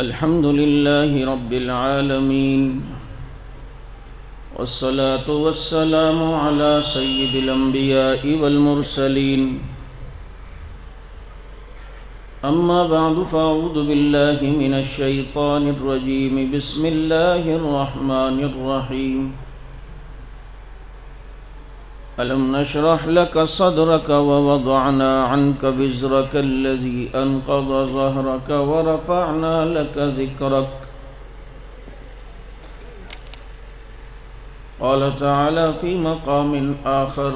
الحمد لله رب العالمين والصلاة والسلام على سيد الأنبياء والمرسلين أما بعد فأعوذ بالله من الشيطان الرجيم بسم الله الرحمن الرحيم ألم نشرح لك صدرك ووضعنا عنك وزرك الذي أنقض ظهرك ورفعنا لك ذكرك قال تعالى في مقام آخر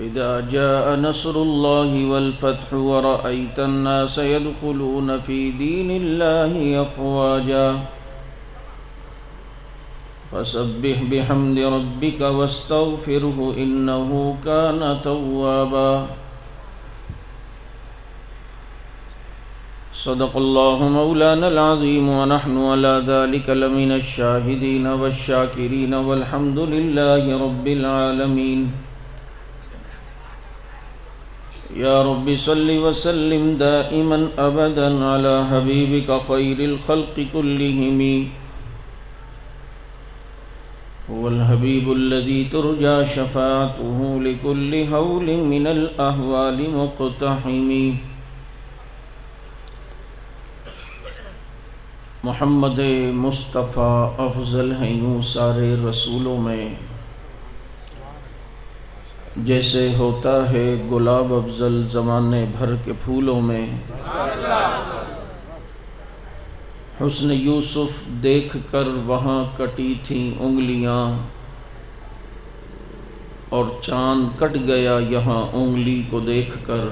إذا جاء نصر الله والفتح ورأيت الناس يدخلون في دين الله أفواجا فسبح بحمد ربك واستغفره إنه كان توابا صدق الله مولانا العظيم ونحن على ذلك لمن الشاهدين والشاكرين والحمد لله رب العالمين يا رب صل وسلم دائما أبدا على حبيبك خير الخلق كلهم هو الحبيب الذي ترجى شفاعته لكل هول من الأهوال مقتحم محمد مصطفیٰ افضل ہیں یوں سارے رسولوں میں، جیسے ہوتا ہے گلاب افضل زمانے بھر کے پھولوں میں۔ حسن یوسف دیکھ کر وہاں کٹی تھیں انگلیاں، اور چاند کٹ گیا یہاں انگلی کو دیکھ کر۔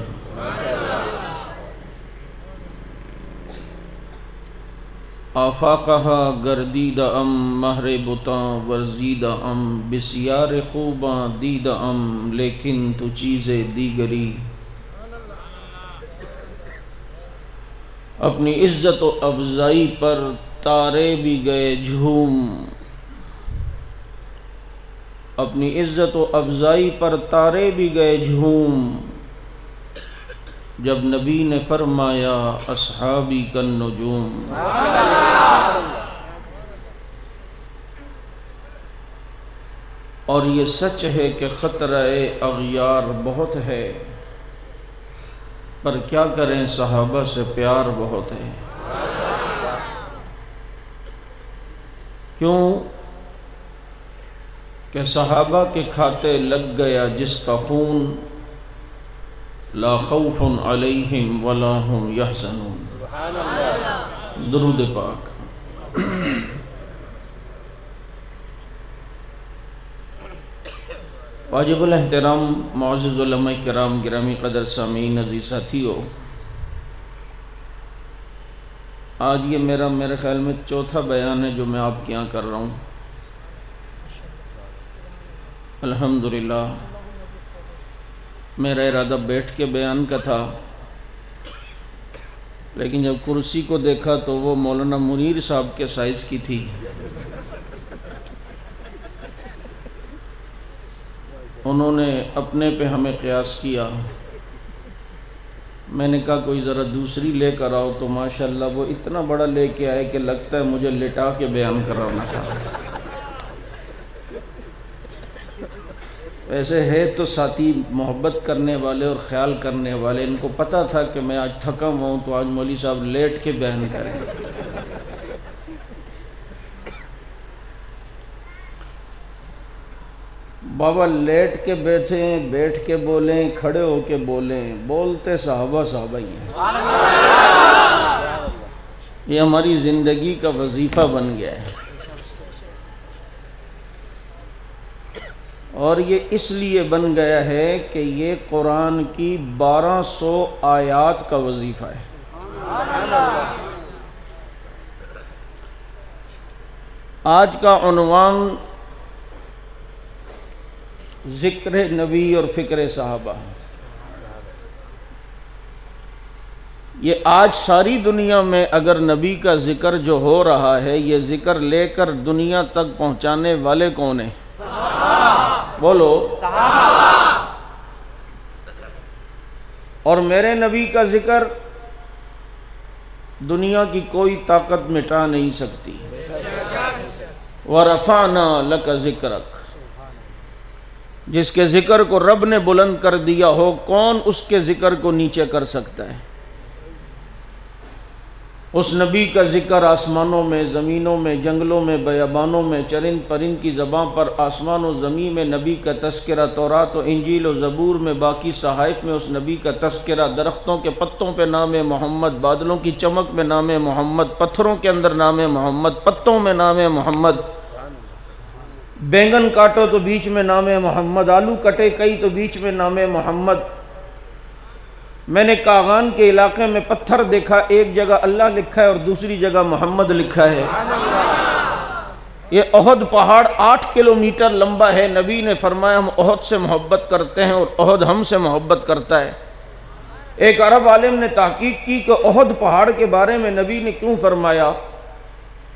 آفاقہا گردیدہ ام مہر بتاں ورزیدہ ام بسیار خوباں دیدہ ام لیکن تو چیزیں دیگری۔ اپنی عزت و افضائی پر تارے بھی گئے جھوم، اپنی عزت و افضائی پر تارے بھی گئے جھوم، جب نبی نے فرمایا اصحابی کالنجوم۔ اور یہ سچ ہے کہ خطرہ اغیار بہت ہے، پر کیا کریں صحابہ سے پیار بہت ہے۔ کیوں کہ صحابہ کے کھاتے لگ گیا جس کا خون، لا خوف علیہم ولا هم یحزنون۔ درود پاک۔ واجب الاحترام معزز علماء کرام گرامی قدر سامعین عزیز ساتھیو، آج یہ میرے خیال میں چوتھا بیان ہے جو میں آپ کے یہاں کر رہا ہوں۔ الحمدللہ میرا ارادہ بیٹھ کے بیان کا تھا، لیکن جب کرسی کو دیکھا تو وہ مولانا منیر صاحب کے سائز کی تھی۔ انہوں نے اپنے پہ ہمیں قیاس کیا، میں نے کہا کوئی ذرا دوسری لے کر آؤ، تو ماشاءاللہ وہ اتنا بڑا لے کے آئے کہ لگتا ہے مجھے لٹا کے بیان کرانا تھا۔ ویسے ہے تو ساتھی محبت کرنے والے اور خیال کرنے والے، ان کو پتہ تھا کہ میں آج تھکا ہوا ہوں تو آج مولوی صاحب لیٹ کے بیان کریں۔ بابا لیٹ کے بیٹھیں، بیٹھ کے بولیں، کھڑے ہو کے بولیں، بولتے صحابہ ہی ہیں۔ یہ ہماری زندگی کا وظیفہ بن گیا ہے، اور یہ اس لیے بن گیا ہے کہ یہ قرآن کی 1200 آیات کا وظیفہ ہے۔ آج کا عنوان ذکر نبی اور فکر صحابہ۔ یہ آج ساری دنیا میں اگر نبی کا ذکر جو ہو رہا ہے، یہ ذکر لے کر دنیا تک پہنچانے والے کون ہیں؟ بولو۔ اور میرے نبی کا ذکر دنیا کی کوئی طاقت مٹا نہیں سکتی۔ وَرَفَعْنَا لَكَ ذِكْرَكَ، جس کے ذکر کو رب نے بلند کر دیا ہو، کون اس کے ذکر کو نیچے کر سکتا ہے؟ اس نبی کا ذکر آسمانوں میں، زمینوں میں، جنگلوں میں، بیابانوں میں، چرند پرند کی زبان پر، آسمان و زمین میں نبی کا تذکرہ، تورات و انجیل و زبور میں، باقی صحائف میں اس نبی کا تذکرہ، درختوں کے پتوں پہ نام محمد، بادلوں کی چمک میں نام محمد، پتھروں کے اندر نام محمد، پتوں میں نام محمد، بینگن کاٹو تو بیچ میں نام محمد، آلو کٹے کئی تو بیچ میں نام محمد۔ میں نے کاغان کے علاقے میں پتھر دیکھا، ایک جگہ اللہ لکھا ہے اور دوسری جگہ محمد لکھا ہے۔ یہ احد پہاڑ 8 کلومیٹر لمبا ہے۔ نبی نے فرمایا ہم احد سے محبت کرتے ہیں اور احد ہم سے محبت کرتا ہے۔ ایک عرب عالم نے تحقیق کی کہ احد پہاڑ کے بارے میں نبی نے کیوں فرمایا،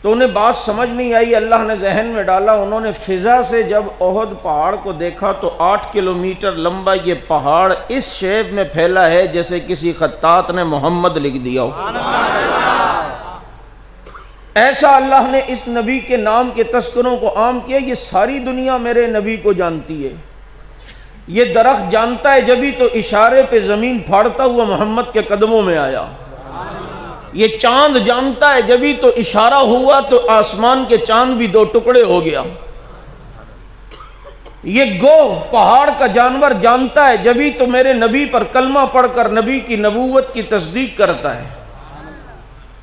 تو انہیں بات سمجھ نہیں آئی، اللہ نے ذہن میں ڈالا، انہوں نے فضا سے جب احد پہاڑ کو دیکھا تو 8 کلومیٹر لمبا یہ پہاڑ اس شیپ میں پھیلا ہے جیسے کسی خطاط نے محمد لکھ دیا ہو۔ ایسا اللہ نے اس نبی کے نام کے تذکروں کو عام کیا، یہ ساری دنیا میرے نبی کو جانتی ہے۔ یہ درخت جانتا ہے جبھی تو اشارے پہ زمین پھاڑتا ہوا محمد کے قدموں میں آیا۔ یہ چاند جانتا ہے جبھی تو اشارہ ہوا تو آسمان کے چاند بھی 2 ٹکڑے ہو گیا۔ یہ گوہ پہاڑ کا جانور جانتا ہے جبھی تو میرے نبی پر کلمہ پڑھ کر نبی کی نبوت کی تصدیق کرتا ہے۔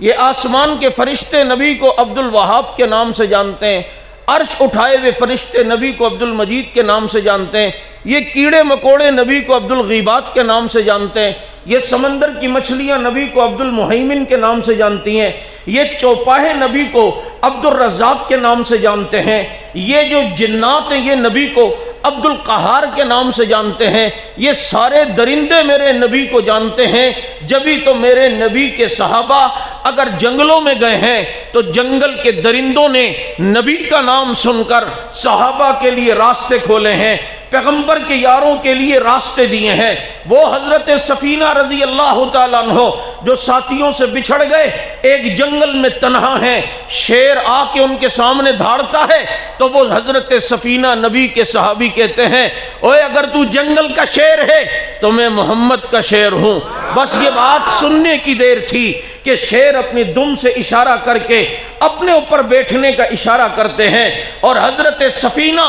یہ آسمان کے فرشتے نبی کو عبد الوہاب کے نام سے جانتے ہیں، عرش اٹھائے ہوئے فرشتے نبی کو عبد المجید کے نام سے جانتے ہیں، یہ کیڑے مکوڑے نبی کو عبد الغیبات کے نام سے جانتے ہیں، یہ سمندر کی مچھلیاں نبی کو عبد المحیمن کے نام سے جانتی ہیں، یہ چوپاہے نبی کو عبد الرزاق کے نام سے جانتے ہیں، یہ جو جنات ہیں یہ نبی کو عبد القہار کے نام سے جانتے ہیں، یہ سارے درندے میرے نبی کو جانتے ہیں۔ جبھی تو میرے نبی کے صحابہ اگر جنگلوں میں گئے ہیں تو جنگل کے درندوں نے نبی کا نام سن کر صحابہ کے لیے راستے کھولے ہیں، پیغمبر کے یاروں کے لیے راستے دیے ہیں۔ وہ حضرت سفینہ رضی اللہ تعالیٰ عنہ جو ساتھیوں سے بچھڑ گئے، ایک جنگل میں تنہا ہیں، شیر آ کے ان کے سامنے دھاڑتا ہے تو وہ حضرت سفینہ نبی کے صحابی کہتے ہیں اوے اگر تو جنگل کا شیر ہے تو میں محمد کا شیر ہوں۔ بس یہ بات سننے کی دیر تھی کہ شیر اپنی دم سے اشارہ کر کے اپنے اوپر بیٹھنے کا اشارہ کرتے ہیں اور حضرت سفینہ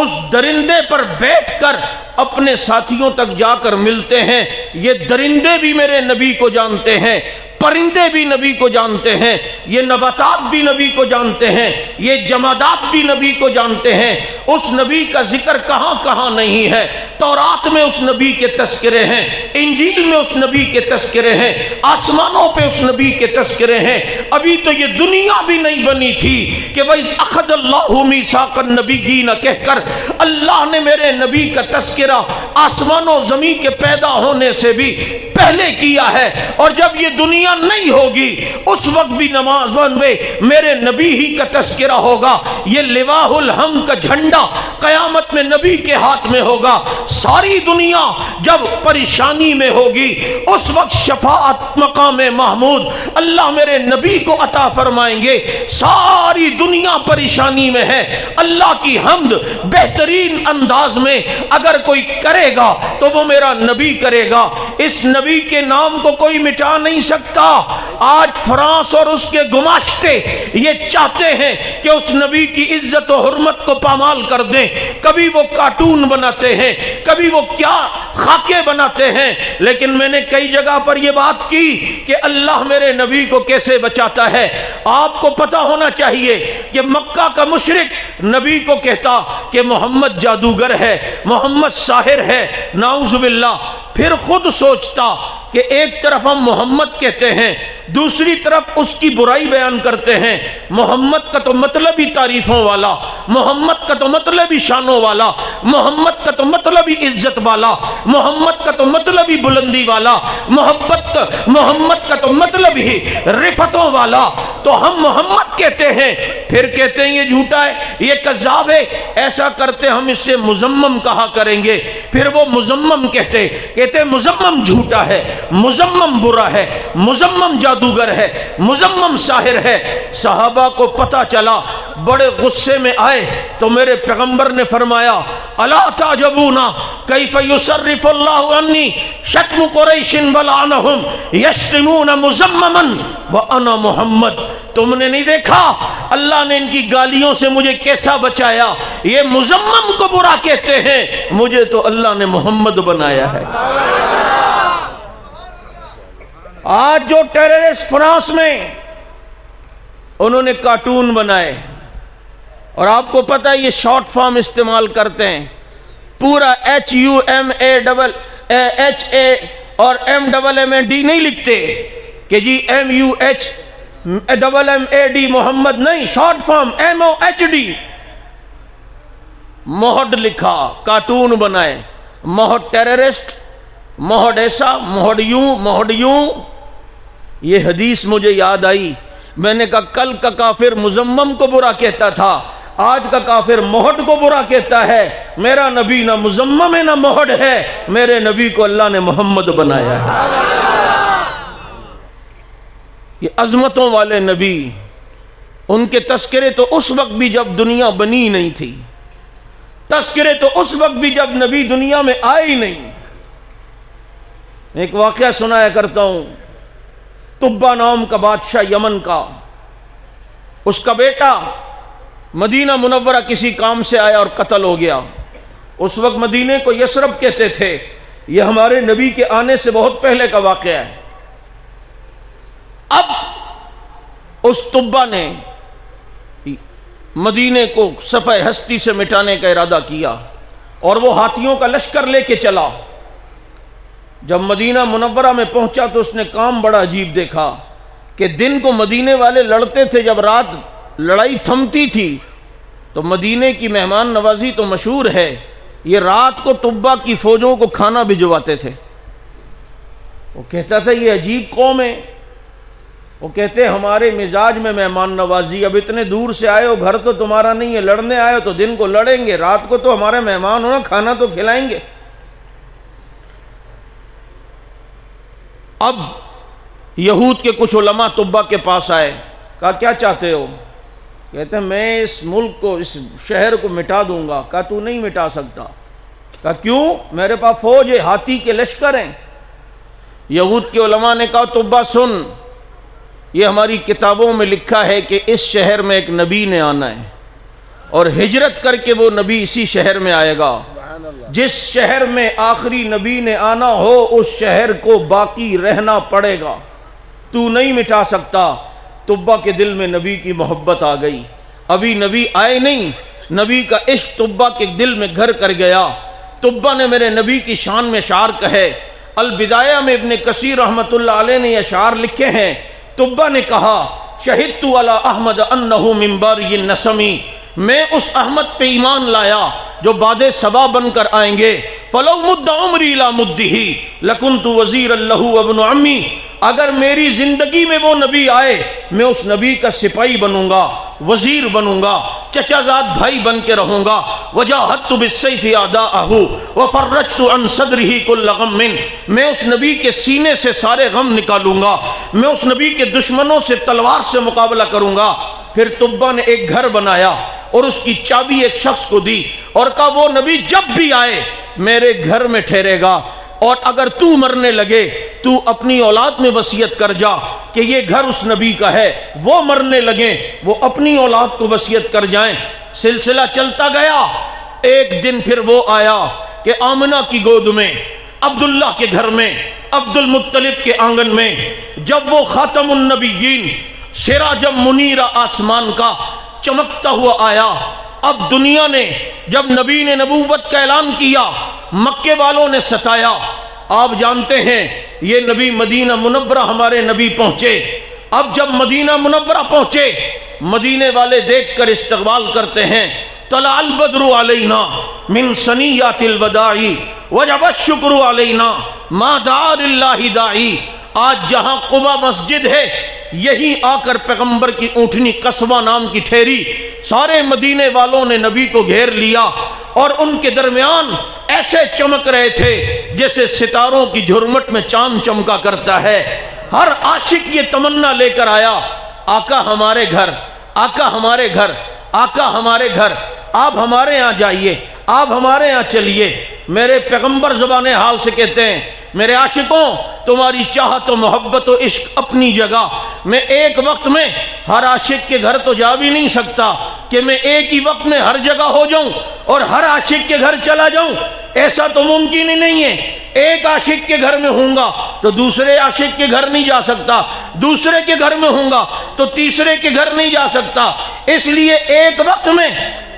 اس درندے پر بیٹھ کر اپنے ساتھیوں تک جا کر ملتے ہیں۔ یہ درندے بھی میرے نبی کو جانتے ہیں، پرندے بھی نبی کو جانتے ہیں، یہ نباتات بھی نبی کو جانتے ہیں، یہ جمادات بھی نبی کو جانتے ہیں۔ اس نبی کا ذکر کہاں کہاں نہیں ہے۔ تورات میں اس نبی کے تذکرے ہیں، انجیل میں اس نبی کے تذکرے ہیں، آسمانوں پہ اس نبی کے تذکرے ہیں۔ ابھی تو یہ دنیا بھی نہیں بنی تھی کہ وَإِذْ أَخَذَ اللَّهُ مِيثَاقَ النَّبِيِّينَ کہہ کر اللہ نے میرے نبی کا تذکرہ آسمانوں زمین کے پیدا ہونے سے بھی پہلے کیا ہے، اور جب یہ دنیا نہیں ہوگی اس وقت بھی نماز میں میرے نبی ہی کا تذکرہ ہوگا۔ یہ لواء الحمد کا جھنڈا قیامت میں نبی کے ہاتھ میں ہوگا۔ ساری دنیا جب پریشانی میں ہوگی اس وقت شفاعت مقام محمود اللہ میرے نبی کو عطا فرمائیں گے۔ ساری دنیا پریشانی میں ہے، اللہ کی حمد بہترین انداز میں اگر کوئی کرے گا تو وہ میرا نبی کرے گا۔ اس نبی کے نام کو کوئی مٹا نہیں سکتا۔ آج فرانس اور اس کے گماشتے یہ چاہتے ہیں کہ اس نبی کی عزت و حرمت کو پامال کر دیں۔ کبھی وہ کارٹون بناتے ہیں، کبھی وہ کیا خاکے بناتے ہیں، لیکن میں نے کئی جگہ پر یہ بات کی کہ اللہ میرے نبی کو کیسے بچاتا ہے۔ آپ کو پتہ ہونا چاہیے کہ مکہ کا مشرک نبی کو کہتا کہ محمد جادوگر ہے، محمد ساحر ہے، نعوذ باللہ۔ پھر خود سوچتا کہ ایک طرف ہم محمد کہتے ہیں، دوسری طرف اس کی برائی بیان کرتے ہیں۔ محمد کا تو مطلب ہی تعریفوں والا، محمد کا تو مطلب ہی شانوں والا، محمد کا تو مطلب ہی عزت والا، محمد کا تو مطلب ہی بلندی والا، محمد کا تو مطلب ہی رفتوں والا۔ تو ہم محمد کہتے ہیں، پھر کہتے ہیں یہ جھوٹا ہے، یہ کذاب ہے، ایسا کرتے ہم اس سے مزمم کہا کریں گے۔ پھر وہ مزمم کہتے مزمم جھوٹا ہے، مزمم برا ہے، مزمم جادوگر ہے، مزمم ساحر ہے۔ صحابہ کو پتہ چلا، بڑے غصے میں آئے تو میرے پیغمبر نے فرمایا الا تعجبون کیف یصرف اللہ عنی شتم قریش ولعنہم یشتمون مزمما وانا محمد۔ تم نے نہیں دیکھا اللہ نے ان کی گالیوں سے مجھے کیسا بچایا؟ یہ مزمم کو برا کہتے ہیں، مجھے تو اللہ نے محمد بنایا ہے۔ آج جو ٹیررسٹ فرانس میں انہوں نے کارٹون بنائے اور آپ کو پتہ ہے یہ شارٹ فارم استعمال کرتے ہیں، پورا HUMAHA اور MMMAD نہیں لکھتے کہ جی MUHMMAD محمد، نہیں، شارٹ فارم MOHD، موہڈ لکھا، کارٹون بنائے، موہڈ ٹیررسٹ، موہڈ ایسا، موہڈ یوں۔ یہ حدیث مجھے یاد آئی، میں نے کہا کل کا کافر مزمم کو برا کہتا تھا، آج کا کافر موہڈ کو برا کہتا ہے۔ میرا نبی نہ مزمم ہے نہ موہڈ ہے، میرے نبی کو اللہ نے محمد بنایا ہے۔ یہ عظمتوں والے نبی، ان کے تذکرے تو اس وقت بھی جب دنیا بنی نہیں تھی، تذکرے تو اس وقت بھی جب نبی دنیا میں آئے ہی نہیں۔ ایک واقعہ سنایا کرتا ہوں، طبہ نام کا بادشاہ یمن کا، اس کا بیٹا مدینہ منورہ کسی کام سے آیا اور قتل ہو گیا۔ اس وقت مدینے کو یثرب کہتے تھے، یہ ہمارے نبی کے آنے سے بہت پہلے کا واقعہ ہے۔ اب اس طبہ نے مدینے کو صفحہ ہستی سے مٹانے کا ارادہ کیا اور وہ ہاتھیوں کا لشکر لے کے چلا۔ جب مدینہ منورہ میں پہنچا تو اس نے کام بڑا عجیب دیکھا کہ دن کو مدینے والے لڑتے تھے، جب رات لڑائی تھمتی تھی تو مدینے کی مہمان نوازی تو مشہور ہے، یہ رات کو طبہ کی فوجوں کو کھانا بھجواتے تھے۔ وہ کہتا تھا یہ عجیب قوم ہے، وہ کہتے ہمارے مزاج میں مہمان نوازی، اب اتنے دور سے آئے ہو، گھر تو تمہارا نہیں ہے، لڑنے آئے ہو تو دن کو لڑیں گے، رات کو تو ہمارے مہمان ہونا، کھانا تو کھلائیں گے۔ اب یہود کے کچھ علماء طبہ کے پاس آئے، کہا کیا چاہتے ہو؟ کہتے ہیں میں اس ملک کو، اس شہر کو مٹا دوں گا۔ کہا تو نہیں مٹا سکتا۔ کہا کیوں؟ میرے پاس فوج ہے، ہاتھی کے لشکر ہیں۔ یہود کے علماء نے کہا طبہ سن، یہ ہماری کتابوں میں لکھا ہے کہ اس شہر میں ایک نبی نے آنا ہے اور ہجرت کر کے وہ نبی اسی شہر میں آئے گا۔ جس شہر میں آخری نبی نے آنا ہو اس شہر کو باقی رہنا پڑے گا، تو نہیں مٹا سکتا۔ طبہ کے دل میں نبی کی محبت آ گئی، ابھی نبی آئے نہیں، نبی کا عشق طبہ کے دل میں گھر کر گیا۔ طبہ نے میرے نبی کی شان میں اشعار کہے، البدایہ میں ابن کثیر رحمت اللہ علیہ نے یہ اشعار لکھے ہیں۔ طبہ نے کہا شہدت علی احمد انہ من باری النسمی، میں اس احمد پہ ایمان لایا جو باد صبا بن کر آئیں گے۔ فلو مد عمری لا مدہ لکنت وزیر اللہ وابن عمی، اگر میری زندگی میں وہ نبی آئے میں اس نبی کا سپاہی بنوں گا، وزیر بنوں گا، چچا زاد بھائی بن کے رہوں گا۔ وجاہدت بالسیف اعداءہ وفرجت عن صدرہ کل غم، میں اس نبی کے سینے سے سارے غم نکالوں گا، میں اس نبی کے دشمنوں سے تلوار سے مقابلہ کروں گا۔ پھر طبہ نے ایک گھر بنایا اور اس کی چابی ایک شخص کو دی اور کہا وہ نبی جب بھی آئے میرے گھر میں ٹھہرے گا، اور اگر تو مرنے لگے تو اپنی اولاد میں وصیت کر جا کہ یہ گھر اس نبی کا ہے، وہ مرنے لگیں وہ اپنی اولاد کو وصیت کر جائیں۔ سلسلہ چلتا گیا، ایک دن پھر وہ آیا کہ آمنہ کی گود میں، عبداللہ کے گھر میں، عبد المطلب کے آنگن میں، جب وہ خاتم النبیین سراجم منیرہ آسمان کا چمکتا ہوا آیا۔ اب دنیا نے جب نبی نے نبوت کا اعلان کیا، مکے والوں نے ستایا۔ آپ جانتے ہیں یہ نبی مدینہ منورہ ہمارے نبی پہنچے۔ اب جب مدینہ منورہ پہنچے، مدینے والے دیکھ کر استقبال کرتے ہیں، طلع البدر علینا من ثنیات الوداع وجب الشکر علینا ما دعا للہ داعی۔ آج جہاں قبا مسجد ہے یہی آ کر پیغمبر کی اونٹنی قصوہ نام کی ٹھہری۔ سارے مدینے والوں نے نبی کو گھیر لیا اور ان کے درمیان ایسے چمک رہے تھے جیسے ستاروں کی جھرمٹ میں چاند چمکا کرتا ہے۔ ہر عاشق یہ تمنا لے کر آیا، آقا ہمارے گھر، آقا ہمارے گھر، آقا ہمارے گھر، آپ ہمارے ہاں جائیے، آپ ہمارے ہاں چلیے۔ میرے پیغمبر زبان حال سے کہتے ہیں، میرے عاشقوں تمہاری چاہت و محبت و عشق اپنی جگہ، میں ایک وقت میں ہر عاشق کے گھر تو جا بھی نہیں سکتا کہ میں ایک ہی وقت میں ہر جگہ ہو جاؤں اور ہر عاشق کے گھر چلا جاؤں، ایسا تو ممکن ہی نہیں ہے۔ ایک عاشق کے گھر میں ہوں گا تو دوسرے عاشق کے گھر نہیں جا سکتا، دوسرے کے گھر میں ہوں گا تو تیسرے کے گھر نہیں جا سکتا، اس لیے ایک وقت میں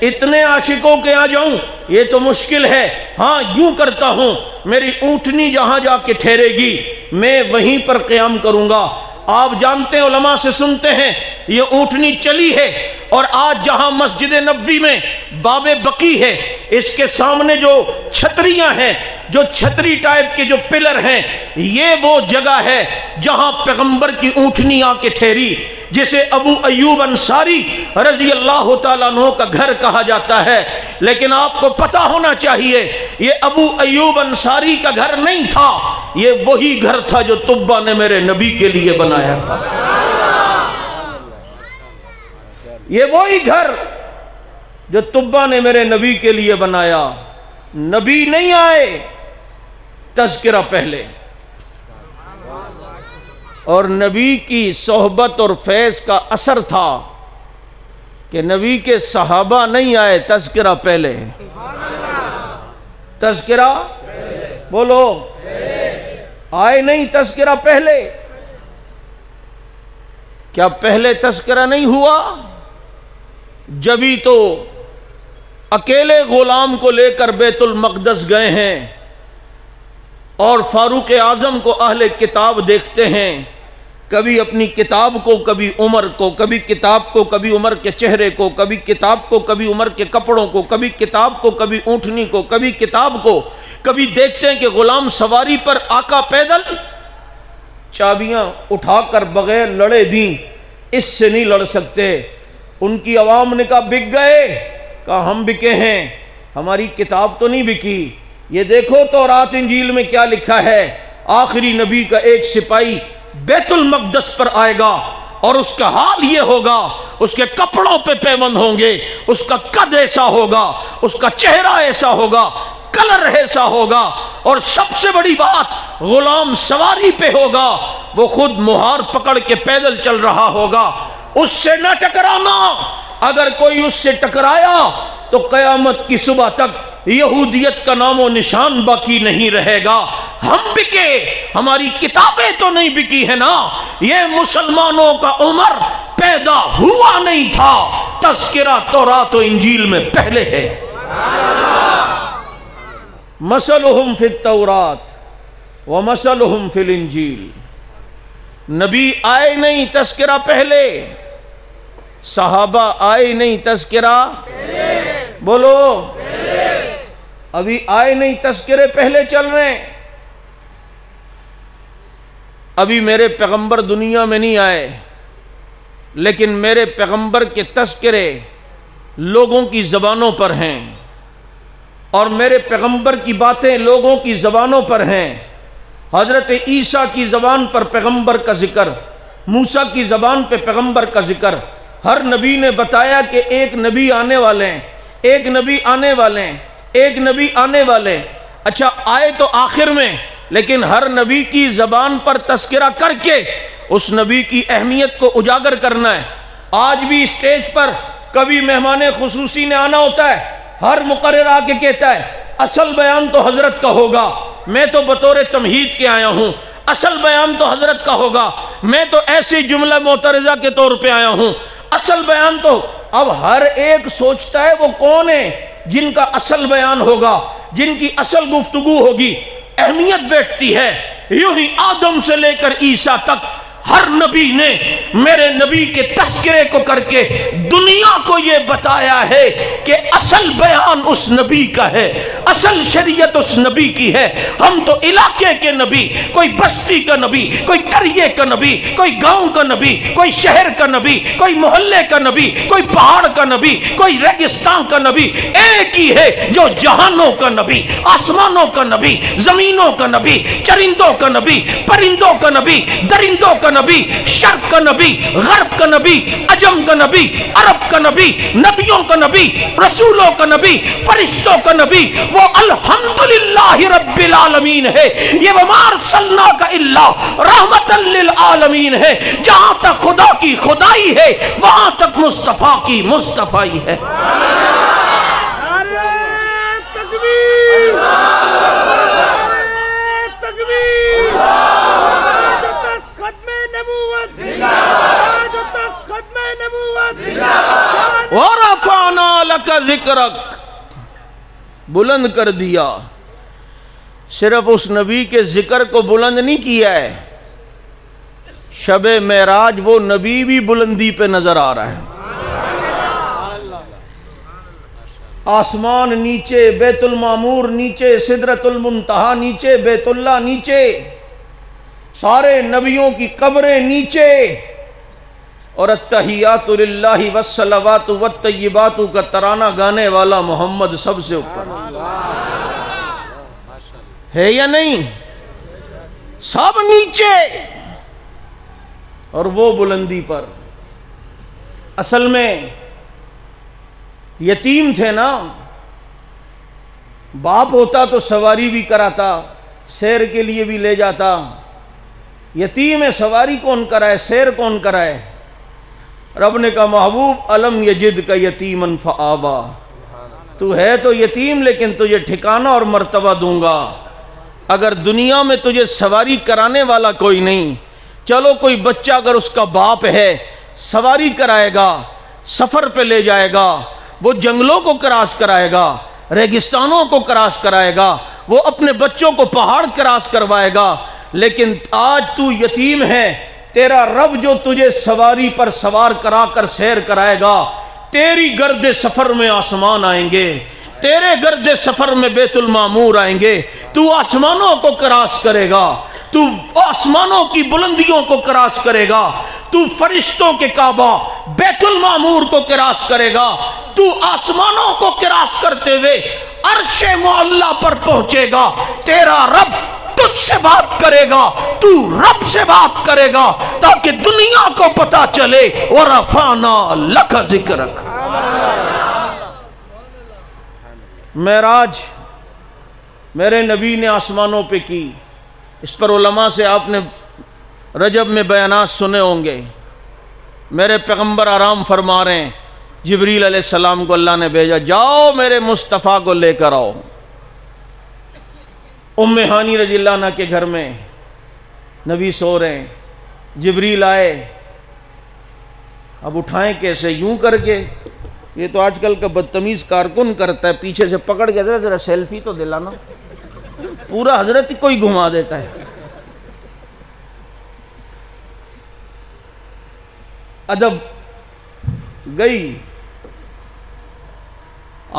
اتنے عاشقوں کے آ جاؤں یہ تو مشکل ہے۔ ہاں یوں کرتا ہوں، میری اونٹنی جہاں جا کے ٹھہرے گی میں وہیں پر قیام کروں گا۔ آپ جانتے ہیں، علماء سے سنتے ہیں، یہ اونٹنی چلی ہے اور آج جہاں مسجد نبوی میں باب بقی ہے، اس کے سامنے جو چھتریاں ہیں، جو چھتری ٹائپ کے جو پلر ہیں، یہ وہ جگہ ہے جہاں پیغمبر کی اونٹنی آ کے ٹھہری، جسے ابو ایوب انصاری رضی اللہ تعالیٰ عنہ کا گھر کہا جاتا ہے۔ لیکن آپ کو پتہ ہونا چاہیے یہ ابو ایوب انصاری کا گھر نہیں تھا، یہ وہی گھر تھا جو طبہ نے میرے نبی کے لیے بنایا تھا۔ یہ وہی گھر جو طبہ نے میرے نبی کے لیے بنایا۔ نبی نہیں آئے، تذکرہ پہلے، اور نبی کی صحبت اور فیض کا اثر تھا کہ نبی کے صحابہ نہیں آئے، تذکرہ پہلے۔ تذکرہ بولو، آئے نہیں، تذکرہ پہلے۔ کیا پہلے تذکرہ نہیں ہوا؟ جبھی تو اکیلے غلام کو لے کر بیت المقدس گئے ہیں اور فاروق اعظم کو اہل کتاب دیکھتے ہیں، کبھی اپنی کتاب کو، کبھی عمر کو، کبھی کتاب کو، کبھی عمر کے چہرے کو، کبھی کتاب کو، کبھی عمر کے کپڑوں کو، کبھی کتاب کو، کبھی اونٹنی کو، کبھی کتاب کو، کبھی دیکھتے ہیں کہ غلام سواری پر، آقا پیدل، چابیاں اٹھا کر بغیر لڑے دیں، اس سے نہیں لڑ سکتے۔ ان کی عوام نے کہا بک گئے، کہا ہم بکے ہیں، ہماری کتاب تو نہیں بکی۔ یہ دیکھو تورات انجیل میں کیا لکھا ہے، آخری نبی کا ایک سپاہی بیت المقدس پر آئے گا اور اس کا حال یہ ہوگا، اس کے کپڑوں پہ پیوند ہوں گے، اس کا قد ایسا ہوگا، اس کا چہرہ ایسا ہوگا، کلر ایسا ہوگا، اور سب سے بڑی بات غلام سواری پہ ہوگا، وہ خود مہار پکڑ کے پیدل چل رہا ہوگا۔ اس سے نہ ٹکرانا، اگر کوئی اس سے ٹکرایا تو قیامت کی صبح تک یہودیت کا نام و نشان باقی نہیں رہے گا۔ ہم بکے، ہماری کتابیں تو نہیں بکی ہے نا، یہ مسلمانوں کا عمر پیدا ہوا نہیں تھا، تذکرہ تورات و انجیل میں پہلے ہے۔ مثلہم فی التورات ومثلہم فی الانجیل۔ نبی آئے نہیں، تذکرہ پہلے، صحابہ آئے نہیں، تذکرہ بولو، ابھی آئے نہیں، تذکرے پہلے چل رہے ہیں۔ ابھی میرے پیغمبر دنیا میں نہیں آئے، لیکن میرے پیغمبر کے تذکرے لوگوں کی زبانوں پر ہیں، اور میرے پیغمبر کی باتیں لوگوں کی زبانوں پر ہیں۔ حضرت عیسیٰ کی زبان پر پیغمبر کا ذکر، موسیٰ کی زبان پہ پیغمبر کا ذکر۔ ہر نبی نے بتایا کہ ایک نبی آنے والے ہیں، ایک نبی آنے والے ہیں، ایک نبی آنے والے ہیں۔ اچھا آئے تو آخر میں، لیکن ہر نبی کی زبان پر تذکرہ کر کے اس نبی کی اہمیت کو اجاگر کرنا ہے۔ آج بھی اسٹیج پر کبھی مہمان خصوصی نے آنا ہوتا ہے، ہر مقرر آ کے کہتا ہے اصل بیان تو حضرت کا ہوگا، میں تو بطور تمہید کے آیا ہوں، اصل بیان تو حضرت کا ہوگا، میں تو ایسی جملہ معترضہ کے طور پہ آیا ہوں، اصل بیان تو۔ اب ہر ایک سوچتا ہے وہ کون ہے جن کا اصل بیان ہوگا، جن کی اصل گفتگو ہوگی، اہمیت بیٹھتی ہے۔ یوں ہی آدم سے لے کر عیسیٰ تک ہر نبی نے میرے نبی کے تذکرے کو کر کے دنیا کو یہ بتایا ہے کہ اصل بیان اس نبی کا ہے، اصل شریعت اس نبی کی ہے۔ ہم تو علاقے کے نبی، کوئی بستی کا نبی، کوئی قریے کا نبی، کوئی گاؤں کا نبی، کوئی شہر کا نبی، کوئی محلے کا نبی، کوئی پہاڑ کا نبی، کوئی ریگستان کا نبی، ایک ہی ہے جو جہانوں کا نبی، آسمانوں کا نبی، زمینوں کا نبی، چرندوں کا نبی، پرندوں کا نبی، درندوں کا نبی، شرق کا نبی، غرب کا نبی، عجم کا نبی، عرب کا نبی، نبیوں کا نبی، رسولوں کا نبی، فرشتوں کا نبی، وہ الحمدللہ رب العالمین ہے۔ یہ وما ارسلناک الا رحمت للعالمین ہے۔ جہاں تک خدا کی خدائی ہے وہاں تک مصطفیٰ کی مصطفائی ہے۔ وَرَفَعْنَا لَكَ ذِكْرَكَ، بلند کر دیا۔ صرف اس نبی کے ذکر کو بلند نہیں کیا ہے، شب معراج وہ نبی بھی بلندی پہ نظر آ رہا ہے۔ آسمان نیچے، بیت المعمور نیچے، سدرۃ المنتہا نیچے، بیت اللہ نیچے، سارے نبیوں کی قبریں نیچے، اور التحیات للہ والصلوات والطیبات کا ترانہ گانے والا محمد سب سے اوپر ہے یا نہیں؟ سب نیچے اور وہ بلندی پر۔ اصل میں یتیم تھے نا، باپ ہوتا تو سواری بھی کراتا، سیر کے لیے بھی لے جاتا۔ یتیم ہے، سواری کون کرائے، سیر کون کرائے؟ رب نے کہا محبوب الم یجد کا یتیمن فآبا، تو ہے تو یتیم لیکن تجھے ٹھکانہ اور مرتبہ دوں گا۔ اگر دنیا میں تجھے سواری کرانے والا کوئی نہیں، چلو کوئی بچہ اگر اس کا باپ ہے سواری کرائے گا، سفر پہ لے جائے گا، وہ جنگلوں کو کراس کرائے گا، ریگستانوں کو کراس کرائے گا، وہ اپنے بچوں کو پہاڑ کراس کروائے گا۔ لیکن آج تو یتیم ہے، تیرا رب جو تجھے سواری پر سوار کرا کر سیر کرائے گا، تیری گرد سفر میں آسمان آئیں گے، تیرے گرد سفر میں بیت المعمور آئیں گے، تو آسمانوں کو کراس کرے گا، تو آسمانوں کی بلندیوں کو کراس کرے گا، تو فرشتوں کے کعبہ بیت المعمور کو کراس کرے گا، تو آسمانوں کو کراس کرتے ہوئے عرش معلی پر پہنچے گا۔ تیرا رب تجھ سے بات کرے گا، تو رب سے بات کرے گا، تاکہ دنیا کو پتا چلے وَرَفَعْنَا لَكَ ذِكْرَكَ۔ معراج میرے نبی نے آسمانوں پہ کی، اس پر علماء سے آپ نے رجب میں بیانات سنے ہوں گے۔ میرے پیغمبر آرام فرما رہے ہیں، جبریل علیہ السلام کو اللہ نے بھیجا، جاؤ میرے مصطفیٰ کو لے کر آؤ۔ ام ہانی رضی اللہ عنہ کے گھر میں نبی سو رہے ہیں، جبریل آئے، اب اٹھائیں کیسے؟ یوں کر کے، یہ تو آج کل کا بدتمیز کارکن کرتا ہے، پیچھے سے پکڑ کے ذرا سیلفی تو دلانا، پورا حضرت کوئی گھما دیتا ہے۔ ادب گئی۔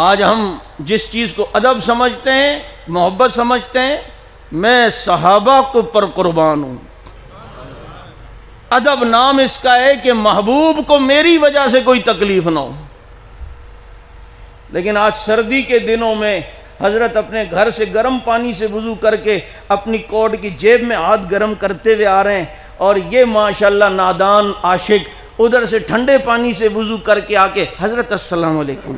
آج ہم جس چیز کو ادب سمجھتے ہیں، محبت سمجھتے ہیں، میں صحابہ کو پر قربان ہوں۔ ادب نام اس کا ہے کہ محبوب کو میری وجہ سے کوئی تکلیف نہ ہو۔ لیکن آج سردی کے دنوں میں حضرت اپنے گھر سے گرم پانی سے وضو کر کے اپنی کوٹ کی جیب میں ہاتھ گرم کرتے ہوئے آ رہے ہیں، اور یہ ماشاءاللہ نادان عاشق ادھر سے ٹھنڈے پانی سے وضو کر کے آ کے حضرت السلام علیکم،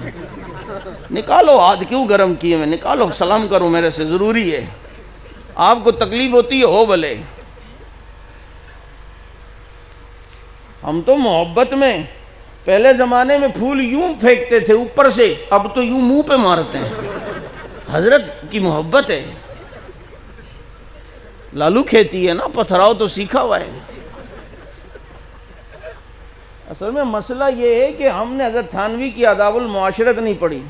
نکالو ہاتھ کیوں گرم کیے میں، نکالو سلام کرو میرے سے، ضروری ہے، آپ کو تکلیف ہوتی ہے ہو بھلے۔ ہم تو محبت میں پہلے زمانے میں پھول یوں پھینکتے تھے اوپر سے، اب تو یوں منہ پہ مارتے ہیں۔ حضرت کی محبت ہے، لالو کھیتی ہے نا، پتھراؤ تو سیکھا ہوا ہے۔ اصل میں مسئلہ یہ ہے کہ ہم نے حضرت تھانوی کی آداب المعاشرت نہیں پڑھی،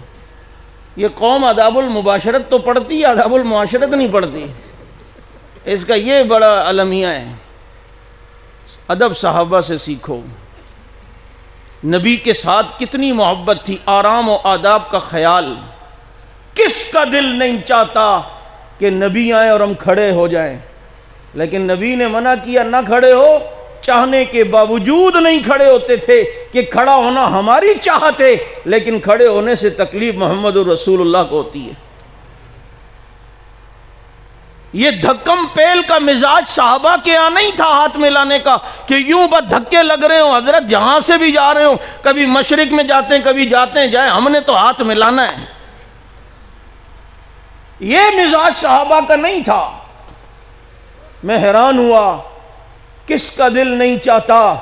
یہ قوم آداب المباشرت تو پڑھتی ہے، آداب المعاشرت نہیں پڑھتی، اس کا یہ بڑا المیہ ہے۔ ادب صحابہ سے سیکھو، نبی کے ساتھ کتنی محبت تھی، آرام و آداب کا خیال۔ کس کا دل نہیں چاہتا کہ نبی آئے اور ہم کھڑے ہو جائیں، لیکن نبی نے منع کیا نہ کھڑے ہو، چاہنے کے باوجود نہیں کھڑے ہوتے تھے کہ کھڑا ہونا ہماری چاہت ہے، لیکن کھڑے ہونے سے تکلیف محمد رسول اللہ کو ہوتی ہے۔ یہ دھکم پیل کا مزاج صحابہ کے یہاں نہیں تھا ہاتھ میں لانے کا کہ یوں بس دھکے لگ رہے ہوں، حضرت جہاں سے بھی جا رہے ہوں، کبھی مشرق میں جاتے ہیں کبھی جاتے ہیں جائیں، ہم نے تو ہاتھ میں لانا ہے۔ یہ مزاج صحابہ کا نہیں تھا۔ میں حیران ہوا، کس کا دل نہیں چاہتا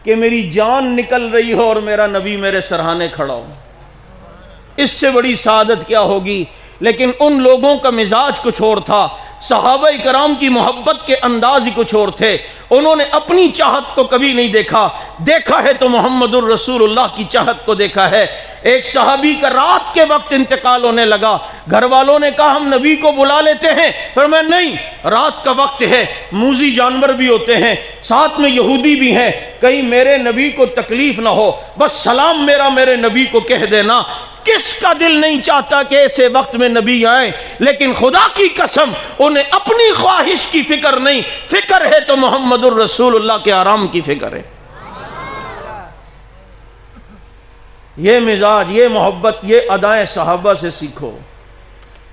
کہ میری جان نکل رہی ہو اور میرا نبی میرے سرہانے کھڑا ہو؟ اس سے بڑی سعادت کیا ہوگی؟ لیکن ان لوگوں کا مزاج کچھ اور تھا، صحابہ کرام کی محبت کے انداز ہی کچھ اور تھے۔ انہوں نے اپنی چاہت کو کبھی نہیں دیکھا، دیکھا ہے تو محمد الرسول اللہ کی چاہت کو دیکھا ہے۔ ایک صحابی کا رات کے وقت انتقال ہونے لگا، گھر والوں نے کہا ہم نبی کو بلا لیتے ہیں، فرمایا نہیں، رات کا وقت ہے، موذی جانور بھی ہوتے ہیں، ساتھ میں یہودی بھی ہیں، کہیں میرے نبی کو تکلیف نہ ہو، بس سلام میرا میرے نبی کو کہہ دینا۔ کس کا دل نہیں چاہتا کہ ایسے وقت میں نبی آئیں، لیکن خدا کی قسم انہیں اپنی خواہش کی فکر نہیں، فکر ہے تو محمد الرسول اللہ کے آرام کی فکر ہے۔ یہ مزاج، یہ محبت، یہ ادائیں صحابہ سے سیکھو۔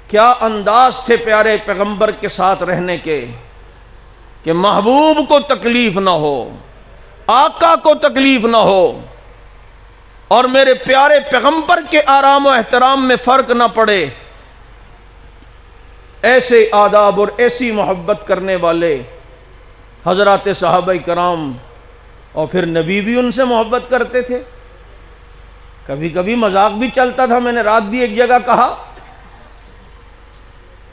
کیا انداز تھے پیارے پیغمبر کے ساتھ رہنے کے کہ محبوب کو تکلیف نہ ہو، آقا کو تکلیف نہ ہو، اور میرے پیارے پیغمبر کے آرام و احترام میں فرق نہ پڑے۔ ایسے آداب اور ایسی محبت کرنے والے حضرات صحابہ کرام، اور پھر نبی بھی ان سے محبت کرتے تھے۔ کبھی کبھی مذاق بھی چلتا تھا، میں نے رات بھی ایک جگہ کہا،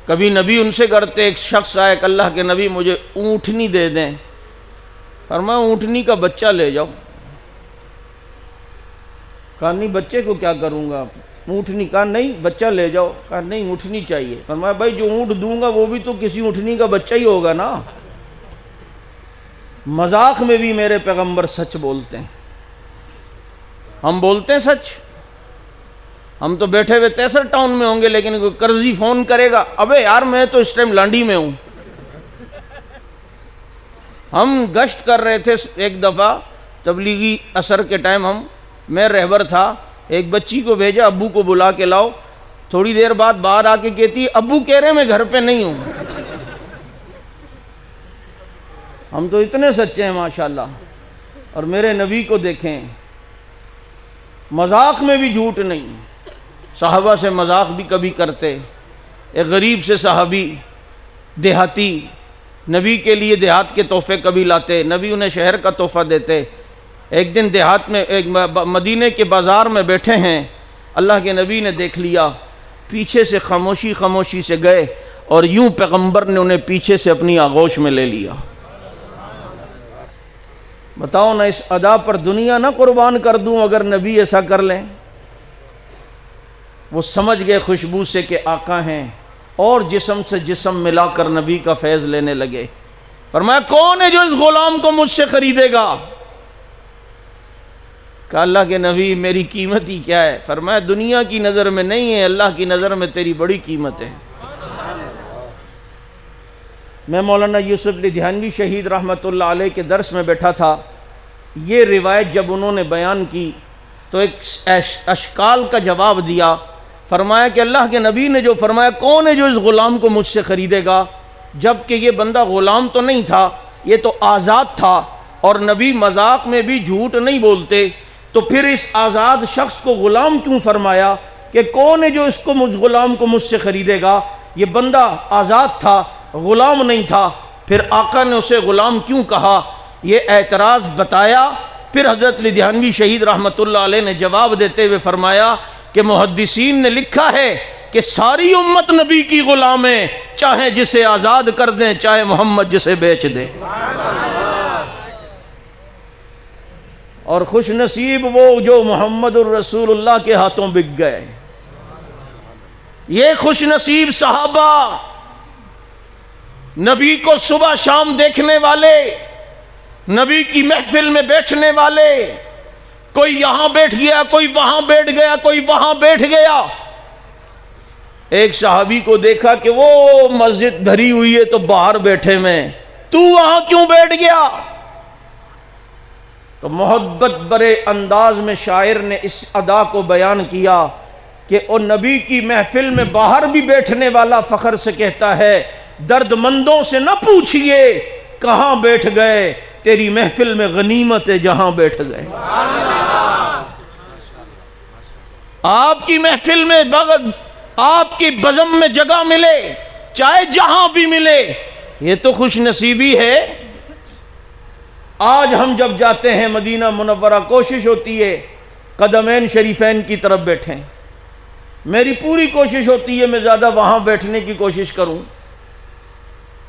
کبھی نبی ان سے کرتے، ایک شخص آئے کہ اللہ کے نبی مجھے اونٹنی دے دیں، فرمایا اونٹنی کا بچہ لے جاؤ۔ کہا نہیں بچے کو کیا کروں گا، اونٹنی؟ کہا نہیں بچہ لے جاؤ۔ کہا نہیں اونٹنی چاہیے۔ فرمایا بھائی جو اونٹ دوں گا وہ بھی تو کسی اونٹنی کا بچہ ہی ہوگا نا۔ مذاق میں بھی میرے پیغمبر سچ بولتے ہیں۔ ہم بولتے ہیں سچ؟ ہم تو بیٹھے ہوئے تیسر ٹاؤن میں ہوں گے، لیکن کوئی قرضی فون کرے گا، ابے یار میں تو اس ٹائم لانڈی میں ہوں۔ ہم گشت کر رہے تھے ایک دفعہ تبلیغی اثر کے ٹائم، میں رہبر تھا، ایک بچی کو بھیجا ابو کو بلا کے لاؤ، تھوڑی دیر بعد باہر آ کے کہتی ابو کہہ رہے میں گھر پہ نہیں ہوں۔ ہم تو اتنے سچے ہیں ماشاءاللہ۔ اور میرے نبی کو دیکھیں، مذاق میں بھی جھوٹ نہیں، صحابہ سے مذاق بھی کبھی کرتے۔ ایک غریب سے صحابی دیہاتی نبی کے لیے دیہات کے تحفے کبھی لاتے، نبی انہیں شہر کا تحفہ دیتے۔ ایک دن دیہات میں ایک مدینے کے بازار میں بیٹھے ہیں، اللہ کے نبی نے دیکھ لیا، پیچھے سے خاموشی سے گئے اور یوں پیغمبر نے انہیں پیچھے سے اپنی آغوش میں لے لیا۔ بتاؤ نا، اس ادا پر دنیا نہ قربان کر دوں اگر نبی ایسا کر لیں۔ وہ سمجھ گئے خوشبو سے کہ آقا ہیں، اور جسم سے جسم ملا کر نبی کا فیض لینے لگے۔ فرمایا کون ہے جو اس غلام کو مجھ سے خریدے گا؟ کہا اللہ کے نبی میری قیمت ہی کیا ہے؟ فرمایا دنیا کی نظر میں نہیں ہے، اللہ کی نظر میں تیری بڑی قیمت ہے۔ میں مولانا یوسف لدھیانوی شہید رحمۃ اللہ علیہ کے درس میں بیٹھا تھا، یہ روایت جب انہوں نے بیان کی تو ایک اشکال کا جواب دیا۔ فرمایا کہ اللہ کے نبی نے جو فرمایا کون ہے جو اس غلام کو مجھ سے خریدے گا، جبکہ یہ بندہ غلام تو نہیں تھا، یہ تو آزاد تھا، اور نبی مذاق میں بھی جھوٹ نہیں بولتے، تو پھر اس آزاد شخص کو غلام کیوں فرمایا کہ کون ہے جو اس کو غلام کو مجھ سے خریدے گا؟ یہ بندہ آزاد تھا، غلام نہیں تھا، پھر آقا نے اسے غلام کیوں کہا؟ یہ اعتراض بتایا۔ پھر حضرت لدھیانوی شہید رحمۃ اللہ علیہ نے جواب دیتے ہوئے فرمایا کہ محدثین نے لکھا ہے کہ ساری امت نبی کی غلام ہے، چاہے جسے آزاد کر دیں، چاہے محمد جسے بیچ دے۔ اور خوش نصیب وہ جو محمد الرسول اللہ کے ہاتھوں بک گئے۔ یہ خوش نصیب صحابہ، نبی کو صبح شام دیکھنے والے، نبی کی محفل میں بیٹھنے والے، کوئی یہاں بیٹھ گیا، کوئی وہاں بیٹھ گیا، کوئی وہاں بیٹھ گیا۔ ایک صحابی کو دیکھا کہ وہ مسجد بھری ہوئی ہے تو باہر بیٹھے میں، تو وہاں کیوں بیٹھ گیا؟ تو محبت برے انداز میں شاعر نے اس ادا کو بیان کیا کہ او نبی کی محفل میں باہر بھی بیٹھنے والا فخر سے کہتا ہے، درد مندوں سے نہ پوچھئے کہاں بیٹھ گئے، تیری محفل میں غنیمت ہے جہاں بیٹھ گئے۔ آپ کی محفل میں آپ کی بزم میں جگہ ملے، چاہے جہاں بھی ملے، یہ تو خوش نصیبی ہے۔ آج ہم جب جاتے ہیں مدینہ منورہ، کوشش ہوتی ہے قدمین شریفین کی طرف بیٹھیں۔ میری پوری کوشش ہوتی ہے میں زیادہ وہاں بیٹھنے کی کوشش کروں،